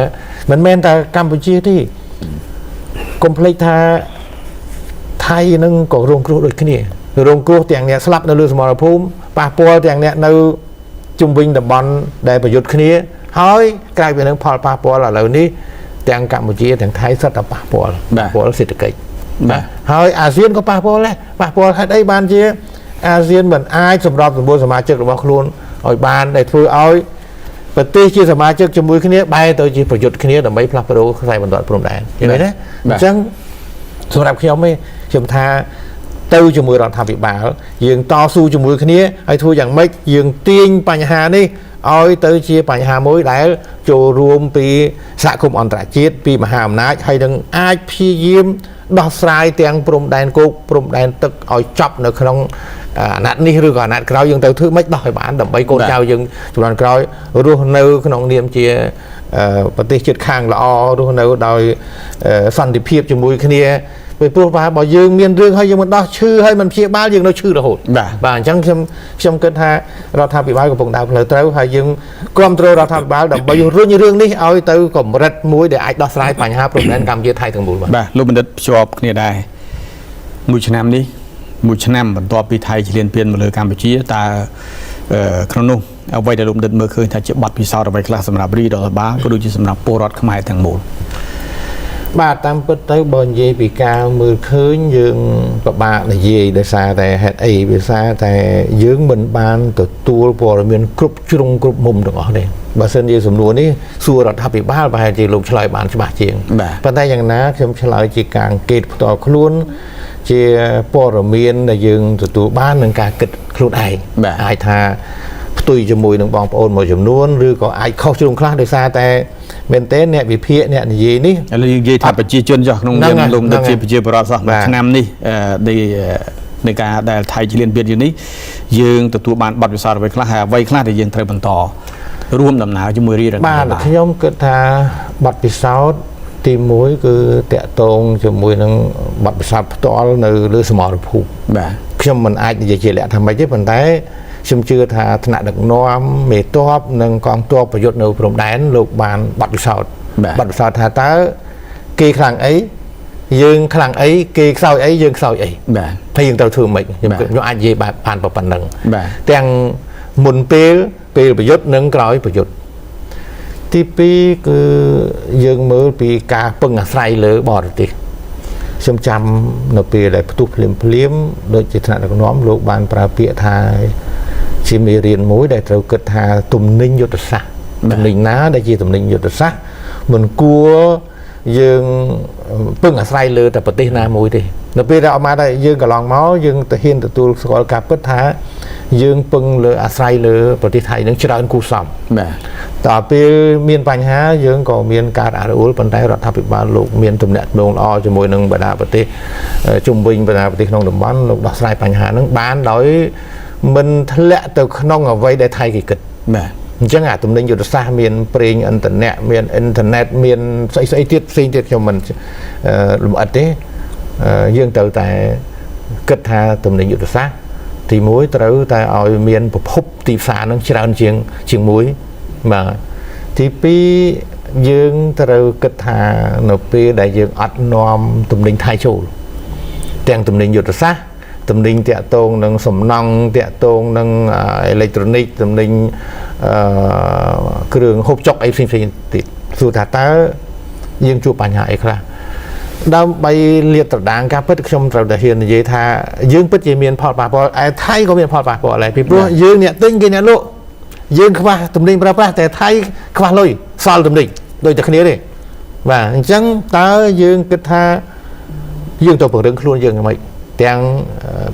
មិនមែនតែកម្ពុជាទេកុំភ្លេចថាថៃនឹងក៏រងគ្រោះដូចគ្នារងគ្រោះទាំងអ្នកស្លាប់នៅលើសមរភូមិប៉ះពាល់ទាំងអ្នកនៅជុំវិញតំបន់ដែលប្រយុទ្ធគ្នាហើយក្រៅពីនឹងផលប៉ះពាល់ឥឡូវនេះទាំងកម្ពុជាទាំងថៃសុទ្ធតែប៉ះពាល់សេដ្ឋកិច្ចហើយអាស៊ានក៏ប៉ះពាល់ដែរប៉ះពាល់ហេតុអីបានជាអាស៊ានមិនអាចសម្របសម្រួលសមាជិករបស់ខ្លួនឲ្យបានដែលធ្វើឲ្យប្រទេសជាសមាជិកជាមួយគ្នាបែរទៅជាប្រយុទ្ធគ្នាដើម្បីផ្លាស់ប្ដូរខ្សែបន្ទាត់ព្រំដែនឃើញទេអញ្ចឹងសម្រាប់ខ្ញុំថាទៅជាមួយរដ្ឋាភិបាលយើងតស៊ូជាមួយគ្នាហើយធ្វើយ៉ាងម៉េចយើងទាញបញ្ហានេះឲ្យទៅជាបញ្ហាមួយដែលចូលរួមពីសហគមន៍អន្តរជាតិពីមហាអំណាចហើយនឹងអាចព្យាយាមដោះស្រាយទាំងព្រំដែនគោកព្រំដែនទឹកឲ្យចប់នៅក្នុងអាណត្តិនេះឬក៏អាណត្តិក្រោយយើងទៅធ្វើម៉េចដោះឲ្យបានដើម្បីកូនចៅយើងជំនាន់ក្រោយរស់នៅក្នុងនាមជាប្រទេសជិតខាងល្អរស់នៅដោយសន្តិភាពជាមួយគ្នាពីព្រោះបើយើងមានរឿងហើយយើងមិនដោះឈឺហើយមិនព្យាបាលយើងនៅឈឺរហូតបាទអញ្ចឹងខ្ញុំគិតថារដ្ឋាភិបាលកំពុងដើរផ្លូវត្រូវហើយយើងគ្រប់គ្រងរដ្ឋាភិបាលដើម្បីរុញរឿងនេះឲ្យទៅកម្រិតមួយដែលអាចដោះស្រាយបញ្ហាព្រំដែនកម្ពុជាថៃទាំងមូលបាទលោកបណ្ឌិតភ្ជាប់គ្នាដែរមួយឆ្នាំនេះមួយឆ្នាំបន្ទាប់ពីថៃឈ្លានពានមកលើកម្ពុជាតើក្នុងនោះអ្វីដែលលោកបណ្ឌិតមើលឃើញថាជាបទពិសោធន៍អ្វីខ្លះសម្រាប់រដ្ឋបាលក៏ដូចជាសម្រាប់ពលរដ្ឋខ្មែរទាំងមូលបាទតាមពិតទៅបើនិយាយពីការមើលឃើញយើងពិបាកនិយាយដោយសារតែហេតុអីវាសារតែយើងមិនបានទទួលព័ត៌មានគ្រប់ជ្រុងគ្រប់មុំទាំងអស់ទេបើសិនជាសំណួរនេះសួររដ្ឋាភិបាលប្រហែលជាលោកឆ្លើយបានច្បាស់ជាងប៉ុន្តែយ៉ាងណាខ្ញុំឆ្លើយជាការអង្កេតផ្ទាល់ខ្លួនជាព័ត៌មានដែលយើងទទួលបាននឹងការគិតខ្លួនឯងអាចថាផ្ទុយជាមួយនឹងបងប្អូនមួយចំនួនឬក៏អាចខុសជ្រុងខ្លះដោយសារតែមែនទេអ្នកវិភាគអ្នកនិយាយនេះឥឡូវយើងនិយាយថាប្រជាជនចោះក្នុងនាមលោកទៅជាប្រជាពលរដ្ឋសោះឆ្នាំនេះនៃការដែលថៃឈ្លានពាននេះយើងទទួលបានបទពិសោធន៍អ្វីខ្លះហើយអ្វីខ្លះដែលយើងត្រូវបន្តរួមដំណើរជាមួយរាជរដ្ឋាភិបាលបាទខ្ញុំគិតថាបទពិសោធន៍ទី1គឺតាក់ទងជាមួយនឹងបទពិសោធន៍ផ្ទាល់នៅលើសមរភូមិបាទខ្ញុំមិនអាចនិយាយជាលក្ខណៈម៉េចទេប៉ុន្តែខ្ញុំជឿថាថ្នាក់ដឹកនាំមេទ័ពនិងកងទ័ពប្រយុទ្ធនៅព្រំដែនលោកបានបទពិសោធន៍ថាតើគេខ្លាំងអីយើងខ្លាំងអីគេខ្សោយអីយើងខ្សោយអីបាទហើយយើងត្រូវធ្វើម៉េចខ្ញុំអាចនិយាយបានប៉ុណ្ណឹងទាំងមុនពេលប្រយុទ្ធនិងក្រោយប្រយុទ្ធទី2គឺយើងមើលពីការពឹងអាស្រ័យលើបរទេសខ្ញុំចាំនៅពេលដែលផ្ទុះភ្លាមដូចជាថ្នាក់ដឹកនាំលោកបានប្រើពាក្យថាជាមេរៀនមួយដែលត្រូវគិតថាទំនិញយុទ្ធសាស្ត្រទំនិញណាដែលជាទំនិញយុទ្ធសាស្ត្រមិនគួរយើងពឹងអាស្រ័យលើតែប្រទេសណាមួយទេនៅពេលដែលអត់មកតែយើងកន្លងមកយើងទៅហ៊ានទទួលស្គាល់ការពិតថាយើងពឹងលើអាស្រ័យលើប្រទេសថៃនឹងច្រើនគូសំបាទតើពេលមានបញ្ហាយើងក៏មានការអនុវត្តប៉ុន្តែរដ្ឋាភិបាលលោកមានទំនាក់ទំនងល្អជាមួយនឹងបណ្ដាប្រទេសជុំវិញបណ្ដាប្រទេសក្នុងតំបន់លោកដោះស្រាយបញ្ហានឹងបានដោយ mình lẽ từ nông ở vậy để thay cái kịch បាទ chẳng hạn tụi mìnhอยู่xa miền pring internet miền xây tiết sinh tiết cho mình làm ắt đấy dương từ tại kết tha tụi mìnhอยู่xa thì muối tới tại ở miền húp thì phá nó chỉ là chiếng muối mà thì pi dương từ kết tha nó pi đại dương ắt nom tụi mình thay chủ tiền tụi mìnhอยู่xa tụi mình tiệt tôn nâng sầm nong tiệt tôn nâng electronic tụi mình cái đường hộp chọc ấy sinh thì dù ta ta dương chụp ảnh hại khá đau bay liệt tật đáng các bất trong trào đại hiền vậy tha dương bất chỉ miền phật bà bò thay có miền phật bà bò lại vì bữa dương nhẹ tinh cái nhẹ lộ dương qua tụi mình raแต่thay qua lôi sao tụi mình đôiจากนี้đi và chẳng ta dương cái tha dươngตัวเปิดเรื่องครัวdươngไหมទាំង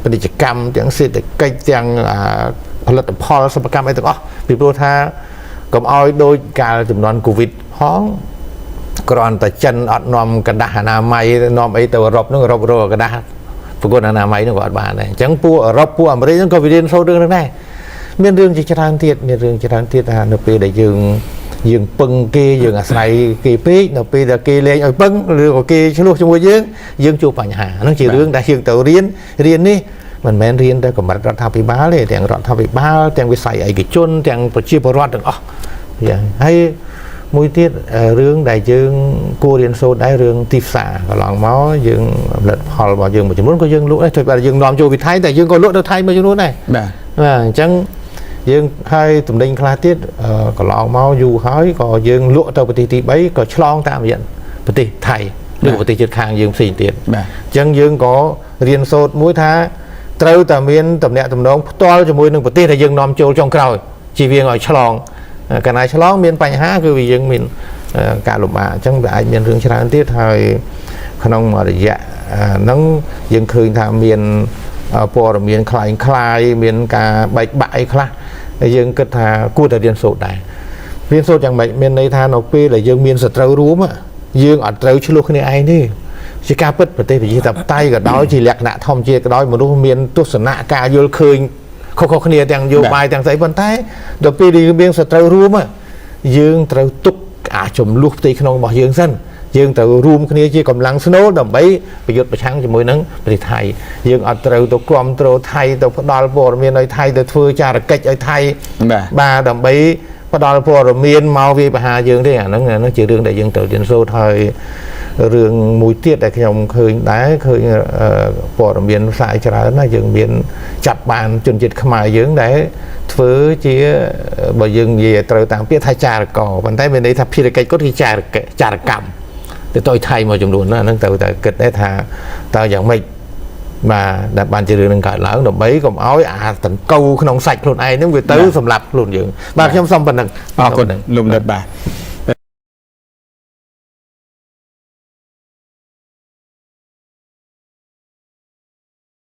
ពាណិជ្ជកម្មទាំងសេដ្ឋកិច្ចទាំងផលិតផលសិប្បកម្មអីទាំងអស់ពីព្រោះថាកុំឲ្យដោយកាលចំនួនកូវីដផងគ្រាន់តែចិនអត់នាំកណ្ដាស់អនាម័យនាំអីទៅអឺរ៉ុបហ្នឹងអឺរ៉ុបរកកណ្ដាស់ប្រកួតអនាម័យហ្នឹងក៏អត់បានដែរអញ្ចឹងពួកអឺរ៉ុបពួកអាមេរិកហ្នឹងក៏វារៀនសូត្ររឿងហ្នឹងដែរមានរឿងជាច្រើនទៀតថានៅពេលដែលយើងពឹងគេយើងអាស្រ័យគេពេកនៅពេលដែលគេលែងឲ្យពឹងឬក៏គេឆ្លោះជាមួយយើងជួបបញ្ហាហ្នឹងជារឿងដែលយើងទៅរៀននេះមិនមែនរៀនតែកម្រិតរដ្ឋាភិបាលទេទាំងរដ្ឋាភិបាលទាំងវិស័យឯកជនទាំងប្រជាពលរដ្ឋទាំងអស់យ៉ាងហើយមួយទៀតរឿងដែលយើងគួររៀនសូត្រដែររឿងទីផ្សារកន្លងមកយើងផលិតផលរបស់យើងមួយចំនួនក៏យើងលក់ដែរតែយើងនាំចូលពីថៃតែយើងក៏លក់ទៅថៃមួយចំនួនដែរបាទអញ្ចឹងយើងហើយតំណែងខ្លះទៀតកន្លងមកយូរហើយក៏យើងលក់ទៅប្រទេសទី3ក៏ឆ្លងតាមរយៈប្រទេសថៃឬប្រទេសជិតខាងយើងផ្សេងទៀតអញ្ចឹងយើងក៏រៀនសូត្រមួយថាត្រូវតែមានតំណែងតំណងផ្ទាល់ជាមួយនឹងប្រទេសដែលយើងនាំចូលចុងក្រោយជៀសវាងឲ្យឆ្លងកាលណាឆ្លងមានបញ្ហាគឺវាយើងមានការលំបាកអញ្ចឹងវាអាចមានរឿងច្រើនទៀតហើយក្នុងរយៈហ្នឹងយើងឃើញថាមានព័ត៌មានคล้ายមានការបែកបាក់អីខ្លះយើងគិតថាគួរតែរៀនសូត្រដែររៀនសូត្រយ៉ាងម៉េចមានន័យថានៅពេលដែលយើងមានសត្រូវរួមយើងអត់ត្រូវឆ្លោះគ្នាឯងទេជាការពិតប្រទេសប្រជាធិបតេយ្យក៏ដោយជាលក្ខណៈធម្មជាតិក៏ដោយមនុស្សមានទស្សនៈការយល់ឃើញខុសៗគ្នាទាំងនយោបាយទាំងស្អីប៉ុន្តែដល់ពេលដែលមានសត្រូវរួមយើងត្រូវទុកអាចចំនួនផ្ទៃក្នុងរបស់យើងសិនយើងត្រូវរួមគ្នាជាកម្លាំងស្នូលដើម្បីប្រយុទ្ធប្រឆាំងជាមួយនឹងប្រទេសថៃយើងអត់ត្រូវទៅគ្រប់គ្រងថៃទៅផ្ដាល់ព័ត៌មានឲ្យថៃទៅធ្វើចារកិច្ចឲ្យថៃបាទដើម្បីផ្ដាល់ព័ត៌មានមកវាបហាយើងទេអាហ្នឹងជារឿងដែលយើងត្រូវរៀនសូត្រហើយរឿងមួយទៀតដែលខ្ញុំឃើញដែរឃើញព័ត៌មានផ្សាយច្រើនណាយើងមានចាប់បានជនជាតិខ្មែរយើងដែលធ្វើជាបើយើងនិយាយត្រូវតាមពាក្យថាចារករប៉ុន្តែមានន័យថាភារកិច្ចគាត់គឺចារកម្មទៅថៃមួយចំនួនណាហ្នឹងទៅតែគិតដែរថាតើយ៉ាងម៉េចបាទដែលបានជារឿងនឹងកើតឡើងដើម្បីកុំឲ្យអាតង្កូវក្នុងសាច់ខ្លួនឯងហ្នឹងវាទៅសម្លាប់ខ្លួនយើងបាទខ្ញុំសូមប៉ុណ្្នឹងអរគុណលោកបណ្ឌិតបាទ